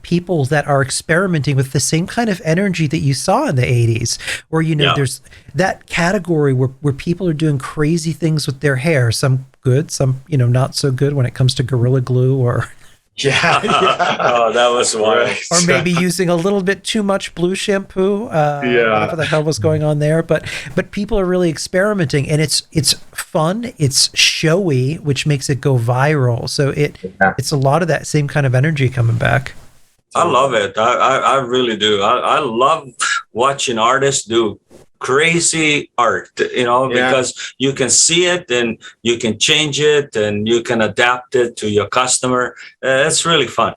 people that are experimenting with the same kind of energy that you saw in the 80s, where, there's that category where people are doing crazy things with their hair, some good, some, not so good when it comes to Gorilla Glue or Yeah. Oh, that was wild. Right. Or maybe using a little bit too much blue shampoo. Whatever the hell was going on there. But people are really experimenting, and it's fun. It's showy, which makes it go viral. So it's a lot of that same kind of energy coming back. I love it. I really do. I love watching artists do crazy art, because you can see it and you can change it and you can adapt it to your customer. It's really fun.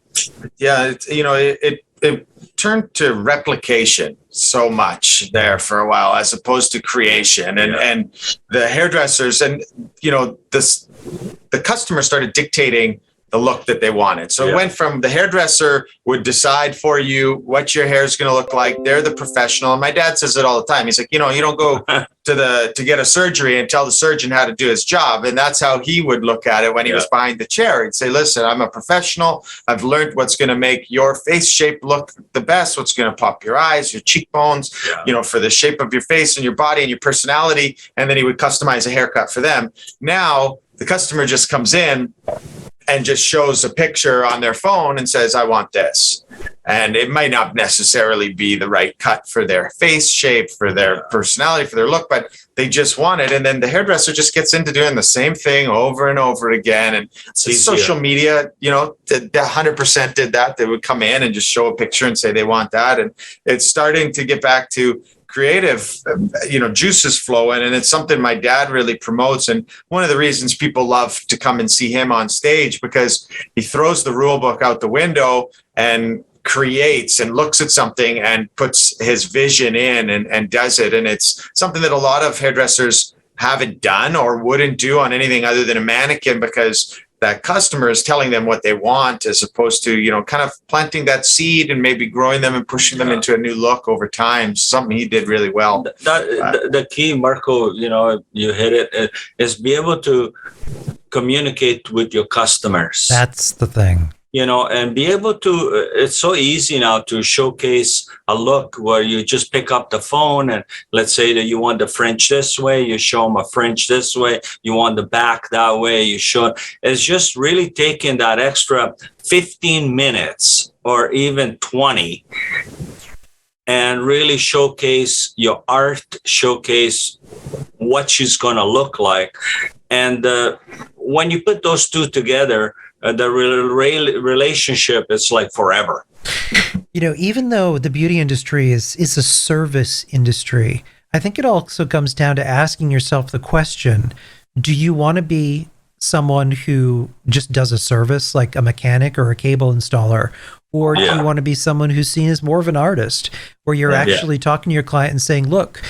Yeah, it turned to replication so much there for a while, as opposed to creation. And the hairdressers and the customer started dictating the look that they wanted. So it went from the hairdresser would decide for you what your hair is going to look like. They're the professional. And my dad says it all the time. He's like, you don't go to get a surgery and tell the surgeon how to do his job. And that's how he would look at it when he was behind the chair. He'd say, listen, I'm a professional. I've learned what's going to make your face shape look the best, what's going to pop your eyes, your cheekbones, for the shape of your face and your body and your personality. And then he would customize a haircut for them. Now the customer just comes in and just shows a picture on their phone and says, I want this. And it might not necessarily be the right cut for their face shape, for their personality, for their look, but they just want it. And then the hairdresser just gets into doing the same thing over and over again. And social media, 100% did that. They would come in and just show a picture and say they want that. And it's starting to get back to creative, juices flowing. And it's something my dad really promotes. And one of the reasons people love to come and see him on stage, because he throws the rule book out the window and creates and looks at something and puts his vision in and does it. And it's something that a lot of hairdressers haven't done or wouldn't do on anything other than a mannequin, because that customer is telling them what they want, as opposed to, kind of planting that seed and maybe growing them and pushing them into a new look over time. Something he did really well. The key, Marco, you hit it, is be able to communicate with your customers. That's the thing. And be able to, it's so easy now to showcase a look where you just pick up the phone and let's say that you want the fringe this way, you show them a fringe this way, you want the back that way, you show. It's just really taking that extra 15 minutes or even 20 and really showcase your art, showcase what she's going to look like. And when you put those two together, the relationship is like forever. Even though the beauty industry is a service industry, I think it also comes down to asking yourself the question, do you want to be someone who just does a service like a mechanic or a cable installer? Or do you want to be someone who's seen as more of an artist, where you're actually talking to your client and saying, look,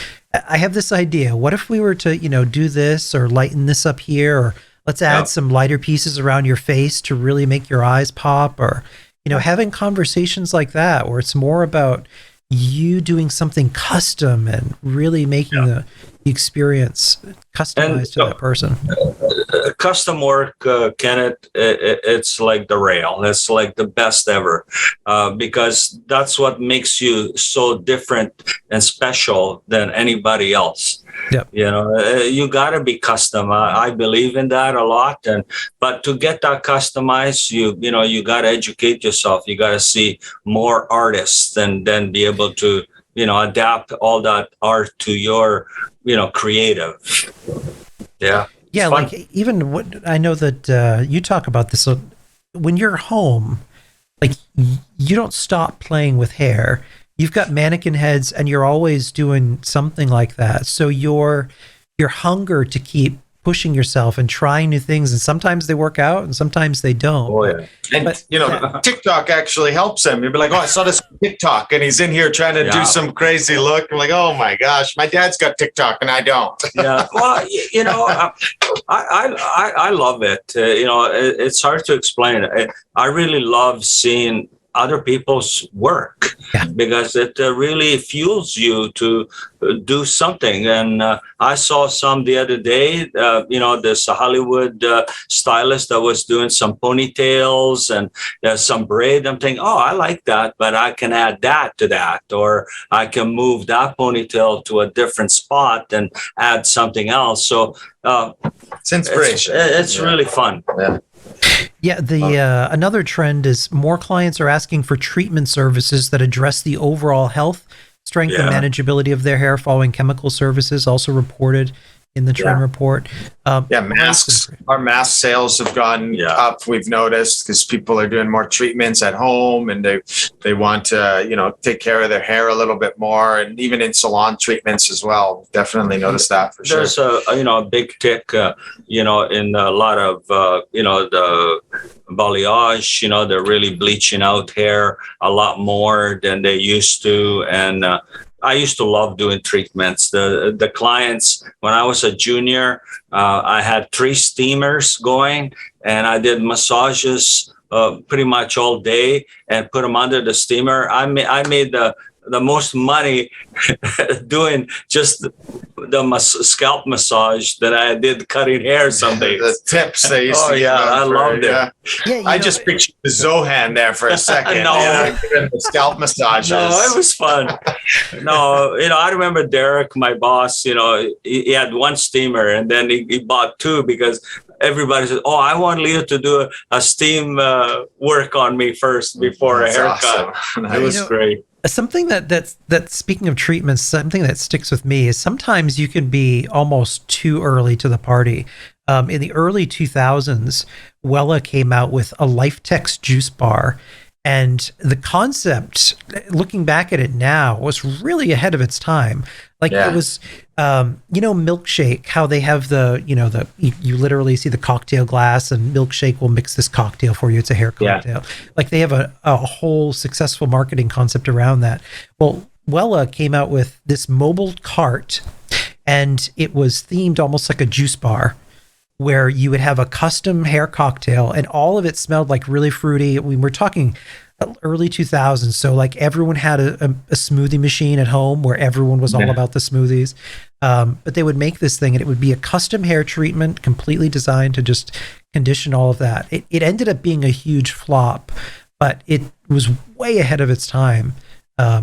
I have this idea. What if we were to, do this or lighten this up here, or let's add some lighter pieces around your face to really make your eyes pop, or, having conversations like that, where it's more about you doing something custom and really making the experience customized to that person. Custom work, Kenneth, it's like the rail. It's like the best ever, because that's what makes you so different and special than anybody else. Yep. You got to be custom. I believe in that a lot. But to get that customized, you got to educate yourself. You got to see more artists and then be able to, adapt all that art to your, creative. Yeah. Yeah. Like even what I know that you talk about this. So when you're home, like you don't stop playing with hair. You've got mannequin heads and you're always doing something like that. So your hunger to keep pushing yourself and trying new things, and sometimes they work out and sometimes they don't. Oh, yeah. And, TikTok actually helps him. You'd be like, oh, I saw this on TikTok and he's in here trying to do some crazy look. I'm like, oh my gosh, my dad's got TikTok and I don't. Yeah. Well, I love it. It's hard to explain. I really love seeing other people's work because it really fuels you to do something. And I saw some the other day, this Hollywood stylist that was doing some ponytails and some braid. I'm thinking, oh, I like that, but I can add that to that, or I can move that ponytail to a different spot and add something else. So it's inspiration. It's really fun. Yeah. Yeah, another trend is more clients are asking for treatment services that address the overall health, strength, and manageability of their hair following chemical services, also reported in the trend report. Masks. Our mask sales have gone up. We've noticed because people are doing more treatments at home, and they want to take care of their hair a little bit more, and even in salon treatments as well. Definitely noticed that for sure. There's a big tick, in a lot of the balayage. They're really bleaching out hair a lot more than they used to, and I used to love doing treatments. The clients, when I was a junior, I had 3 steamers going, and I did massages pretty much all day and put them under the steamer. I made the most money doing just the scalp massage than I did cutting hair some days. The tips they used to give I loved it. Yeah, I just pictured the Zohan there for a second. No. Giving the scalp massages. No, it was fun. No, I remember Derek, my boss, he had 1 steamer, and then he bought 2 because everybody said, "Oh, I want Leo to do a steam work on me first before a haircut." Awesome. It was great. Something that speaking of treatments, something that sticks with me is sometimes you can be almost too early to the party. In the early 2000s, Wella came out with a Lifetex Juice Bar, and the concept, looking back at it now, was really ahead of its time. It was, milkshake, how they have you literally see the cocktail glass, and milkshake will mix this cocktail for you. It's a hair cocktail. They have a whole successful marketing concept around that. Well, Wella came out with this mobile cart, and it was themed almost like a juice bar, where you would have a custom hair cocktail, and all of it smelled like really fruity. We're talking early 2000s, so everyone had a smoothie machine at home where everyone was all about the smoothies. But they would make this thing, and it would be a custom hair treatment, completely designed to just condition all of that. It ended up being a huge flop, but it was way ahead of its time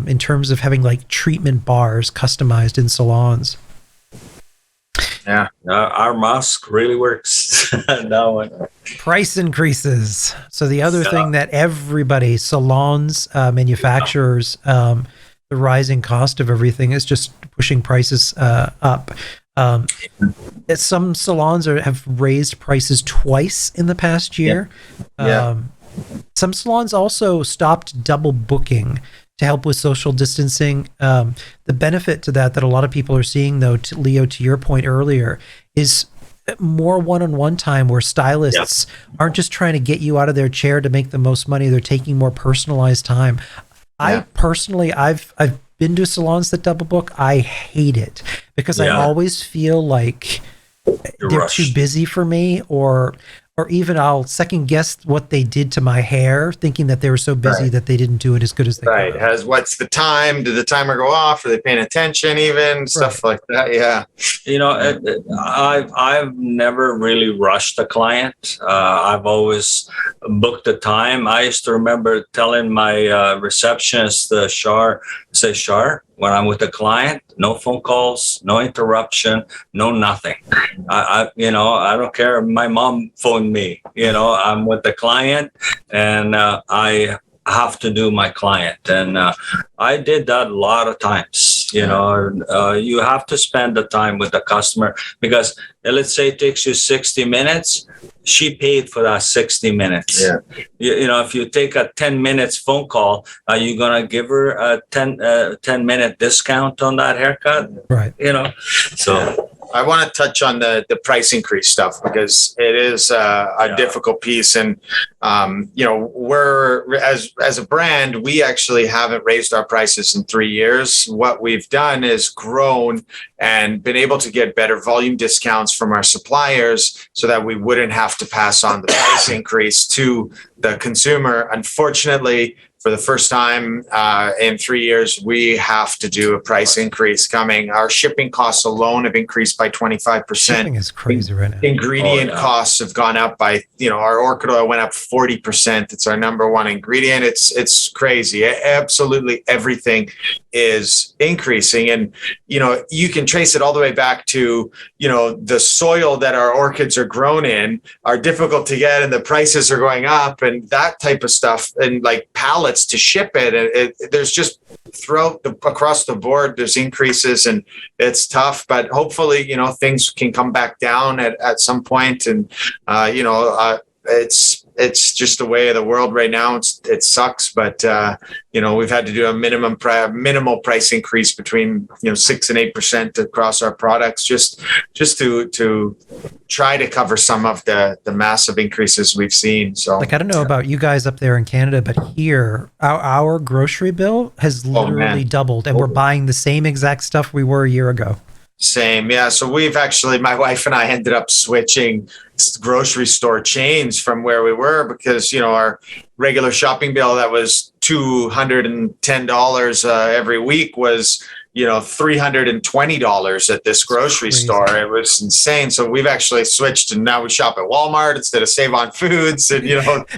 in terms of having treatment bars customized in salons. Yeah, our mask really works. That one. Price increases. So the other thing that everybody, salons, manufacturers, the rising cost of everything is just pushing prices up. Some salons have raised prices twice in the past year. Some salons also stopped double booking to help with social distancing. The benefit to that a lot of people are seeing, though, Leo, to your point earlier, is more one-on-one time where stylists aren't just trying to get you out of their chair to make the most money. They're taking more personalized time. I personally, I've been to salons that double book. I hate it because I always feel like they're too busy for me, or even I'll second guess what they did to my hair, thinking that they were so busy that they didn't do it as good as they could. What's the time? Did the timer go off? Are they paying attention? Even stuff like that. Yeah. I've never really rushed a client. I've always booked the time. I used to remember telling my receptionist, Shar, when I'm with a client, no phone calls, no interruption, no nothing. I don't care. My mom phoned me. I'm with the client, and I have to do my client. And I did that a lot of times. You have to spend the time with the customer, because let's say it takes you 60 minutes. She paid for that 60 minutes. Yeah. If you take a 10 minutes phone call, are you going to give her a 10-minute discount on that haircut? Right. So I want to touch on the price increase stuff, because it is a difficult piece. And, we're, as a brand, we actually haven't raised our prices in 3 years. What we've done is grown and been able to get better volume discounts from our suppliers so that we wouldn't have to pass on the price increase to the consumer. Unfortunately, for the first time in 3 years, we have to do a price increase coming. Our shipping costs alone have increased by 25%. Shipping is crazy right now. Ingredient costs have gone up by, our orchid oil went up 40%. It's our number one ingredient. It's crazy. Absolutely everything is increasing. And, you can trace it all the way back to, the soil that our orchids are grown in are difficult to get, and the prices are going up and that type of stuff, and like pallets to ship it. There's just across the board, there's increases, and it's tough, but hopefully, things can come back down at some point. And, it's just the way of the world right now. It sucks, but we've had to do a minimal price increase between 6 and 8% across our products, just to try to cover some of the massive increases we've seen. So, like, I don't know about you guys up there in Canada, but here our grocery bill has literally doubled, and we're buying the same exact stuff we were a year ago. Same. Yeah. So my wife and I ended up switching grocery store chains from where we were, because, our regular shopping bill that was $210 every week was, $320 at this grocery store. It was insane. So we've actually switched, and now we shop at Walmart instead of Save on Foods. And,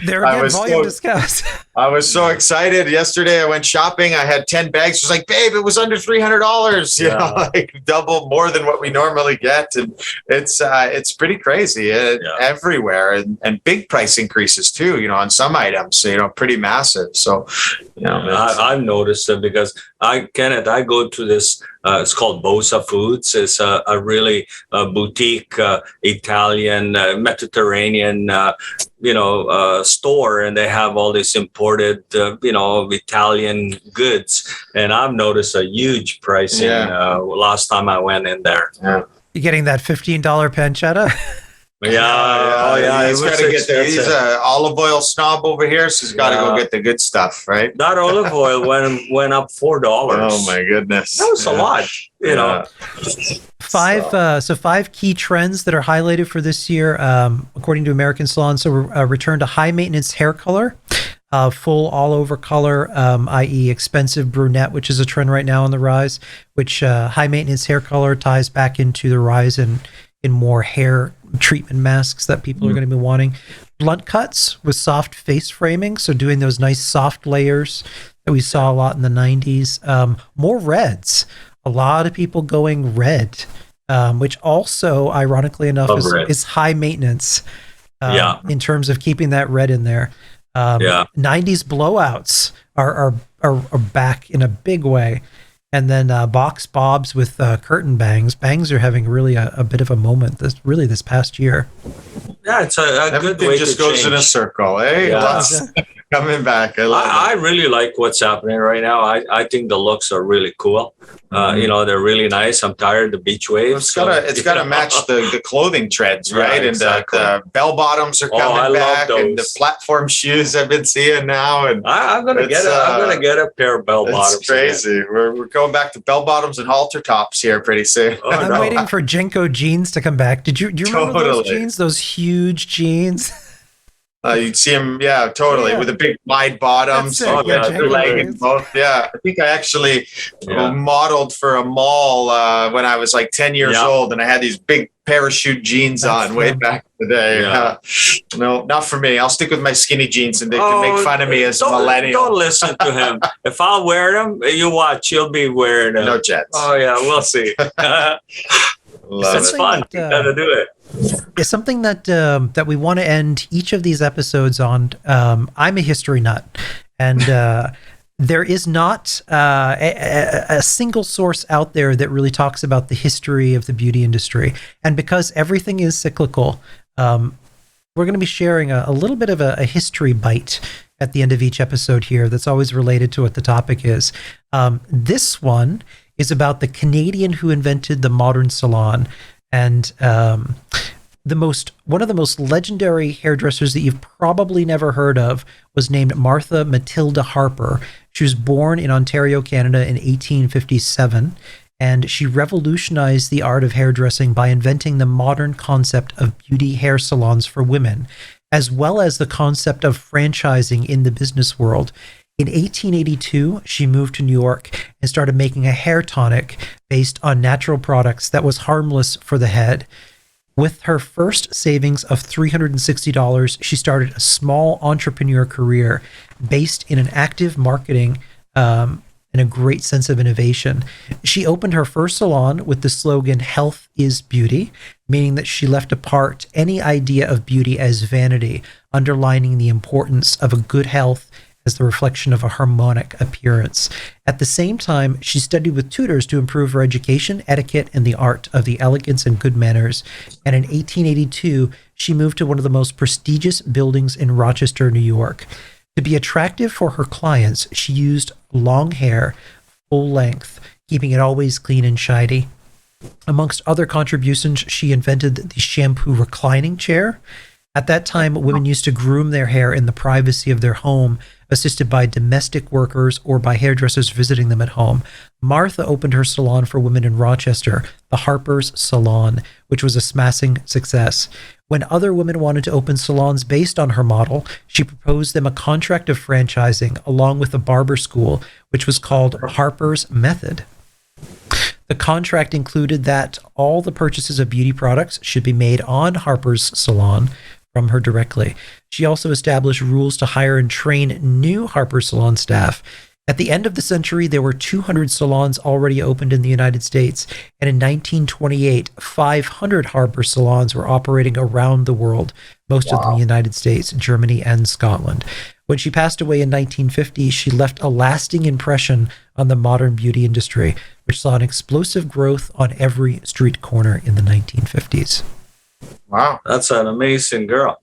there are volume discounts. I was so excited. Yesterday I went shopping. I had 10 bags. It was like, babe, it was under $300, like double more than what we normally get. And it's pretty crazy everywhere, and big price increases too, on some items, pretty massive. So, I've noticed it because I go to this, it's called Bosa Foods. It's a really boutique Italian, Mediterranean, store, and they have all these imported, Italian goods. And I've noticed a huge pricing last time I went in there. Yeah. You getting that $15 pancetta? Yeah. He's got to get there. He's an olive oil snob over here, so he's got to go get the good stuff, right? That olive oil went up $4. Oh my goodness, that was a lot. Five key trends that are highlighted for this year, according to American Salon. So, return to high maintenance hair color, full all over color, i.e. expensive brunette, which is a trend right now on the rise, which high maintenance hair color ties back into the rise in more hair treatment masks that people are going to be wanting. Blunt cuts with soft face framing, so doing those nice soft layers that we saw a lot in the 90s. More reds. A lot of people going red, which also, ironically enough, is high maintenance in terms of keeping that red in there. 90s blowouts are back in a big way. And then box bobs with curtain bangs. Bangs are having really a bit of a moment this past year. Yeah, it's a good way to just goes in a circle, eh? Yeah. Coming back. I really like what's happening right now. I think the looks are really cool. They're really nice. I'm tired of the beach waves. It's got to match the clothing trends, right? Yeah, exactly. And the bell bottoms are coming back, and the platform shoes I've been seeing now. And I'm gonna get a pair of bell bottoms. It's crazy. We're going back to bell bottoms and halter tops here pretty soon. I'm waiting for Jinko jeans to come back. Do you remember those jeans? Those huge jeans. You'd see them, with the big wide bottoms, leg and both. Yeah, I think I actually modeled for a mall when I was like 10 years old, and I had these big parachute jeans way back in the day. No, not for me. I'll stick with my skinny jeans, and they can make fun of me as a millennial. Don't listen to him. If I wear them, you watch. You'll be wearing them. No jets. Oh yeah, we'll see. It's fun. You gotta do it. It's something that we want to end each of these episodes on. I'm a history nut, and there is not a single source out there that really talks about the history of the beauty industry. And because everything is cyclical, we're going to be sharing a little bit of a history bite at the end of each episode here that's always related to what the topic is. This one is about the Canadian who invented the modern salon. And one of the most legendary hairdressers that you've probably never heard of was named Martha Matilda Harper. She was born in Ontario, Canada in 1857, and she revolutionized the art of hairdressing by inventing the modern concept of beauty hair salons for women, as well as the concept of franchising in the business world. In 1882, she moved to New York and started making a hair tonic based on natural products that was harmless for the head. With her first savings of $360, she started a small entrepreneur career based in an active marketing and a great sense of innovation. She opened her first salon with the slogan, "Health is Beauty," meaning that she left apart any idea of beauty as vanity, underlining the importance of a good health as the reflection of a harmonic appearance. At the same time, she studied with tutors to improve her education, etiquette, and the art of the elegance and good manners. And in 1882, she moved to one of the most prestigious buildings in Rochester, New York. To be attractive for her clients, she used long hair, full length, keeping it always clean and shiny. Amongst other contributions, she invented the shampoo reclining chair. At that time, women used to groom their hair in the privacy of their home, assisted by domestic workers or by hairdressers visiting them at home. Martha opened her salon for women in Rochester, the Harper's Salon, which was a smashing success. When other women wanted to open salons based on her model, she proposed them a contract of franchising along with a barber school, which was called Harper's Method. The contract included that all the purchases of beauty products should be made on Harper's Salon from her directly. She also established rules to hire and train new Harper's Salon staff. At the end of the century, there were 200 salons already opened in the United States, and in 1928, 500 Harper's salons were operating around the world, most of them in the United States, Germany, and Scotland. When she passed away in 1950, she left a lasting impression on the modern beauty industry, which saw an explosive growth on every street corner in the 1950s. Wow. That's an amazing girl.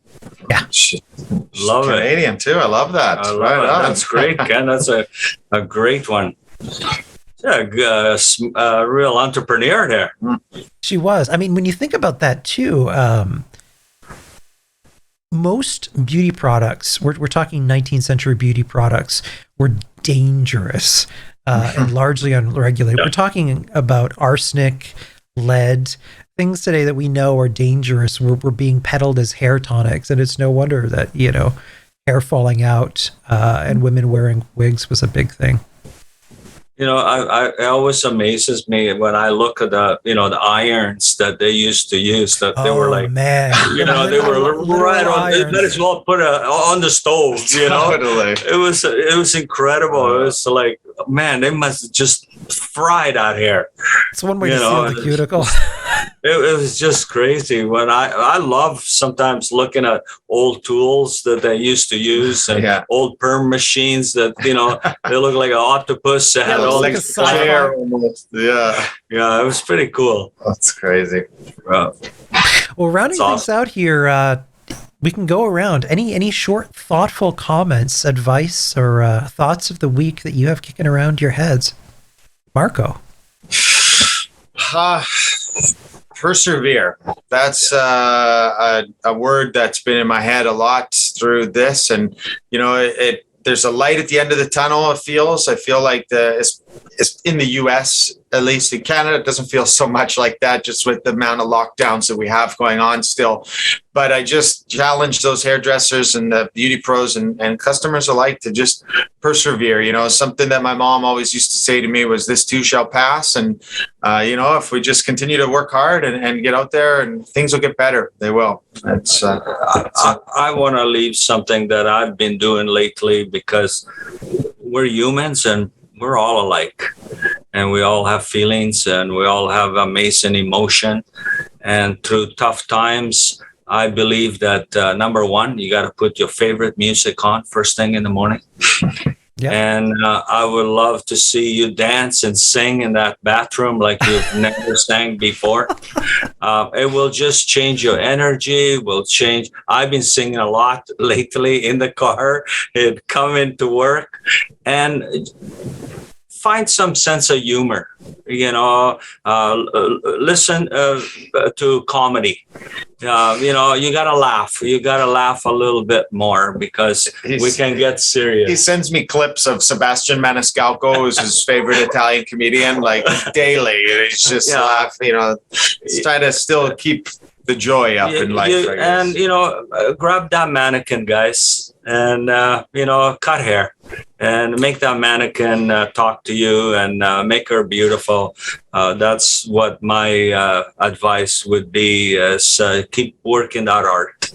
Yeah. She's Love it. Canadian too. I love that. I love Right it. on. That's great, Ken. That's a great one. Yeah, a real entrepreneur there. She was. I mean, when you think about that too, most beauty products, we're talking 19th century beauty products, were dangerous and largely unregulated. We're talking about arsenic, lead, things today that we know are dangerous were being peddled as hair tonics. And it's no wonder that, hair falling out and women wearing wigs was a big thing. It always amazes me when I look at the irons that they used to use, that they were like, man. They were right on. They might as well put on the stove, Totally. It was incredible. It was like, man, they must have just fried out here. It's one way to seal the cuticle. It was just crazy. When I love sometimes looking at old tools that they used to use and old perm machines that, they look like an octopus. That had all like these a chair almost. Yeah. Yeah, it was pretty cool. That's crazy. Well, rounding things out here, we can go around. Any short, thoughtful comments, advice, or thoughts of the week that you have kicking around your heads? Marco. Persevere. That's a word that's been in my head a lot through this, and there's a light at the end of the tunnel. I feel like it's in the US, at least. In Canada, it doesn't feel so much like that, just with the amount of lockdowns that we have going on still. But I just challenge those hairdressers and the beauty pros and customers alike to just persevere. Something that my mom always used to say to me was, "This too shall pass." And, if we just continue to work hard and get out there, and things will get better, they will. I want to leave something that I've been doing lately, because we're humans and we're all alike, and we all have feelings and we all have amazing emotion. And through tough times, I believe that number one, you got to put your favorite music on first thing in the morning. Yeah. And I would love to see you dance and sing in that bathroom like you've never sang before. It will just change your energy, will change. I've been singing a lot lately in the car, coming to work, and find some sense of humor. Listen to comedy. You gotta laugh. You gotta laugh a little bit more, because we can get serious. He sends me clips of Sebastian Maniscalco, who's his favorite Italian comedian, like daily. And he's just laughing. He's trying to still keep the joy up in life. And grab that mannequin, guys, and cut hair and make that mannequin talk to you and make her beautiful. That's what my advice would be, is keep working that art.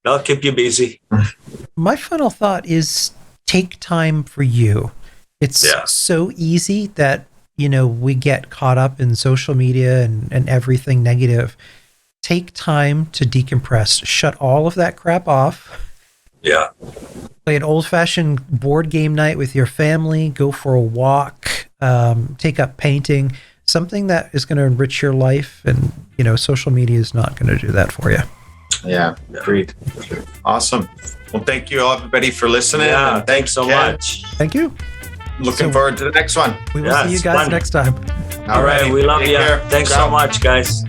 That'll keep you busy. My final thought is take time for you. It's so easy that, we get caught up in social media and everything negative. Take time to decompress. Shut all of that crap off. Yeah. Play an old-fashioned board game night with your family. Go for a walk. Take up painting. Something that is going to enrich your life. And, social media is not going to do that for you. Yeah, agreed. Awesome. Well, thank you, everybody, for listening. Yeah, and thanks so much. Thank you. Looking forward to the next one. We will see you guys next time. All right. We love Take you. care. Thanks Ciao. so much, guys.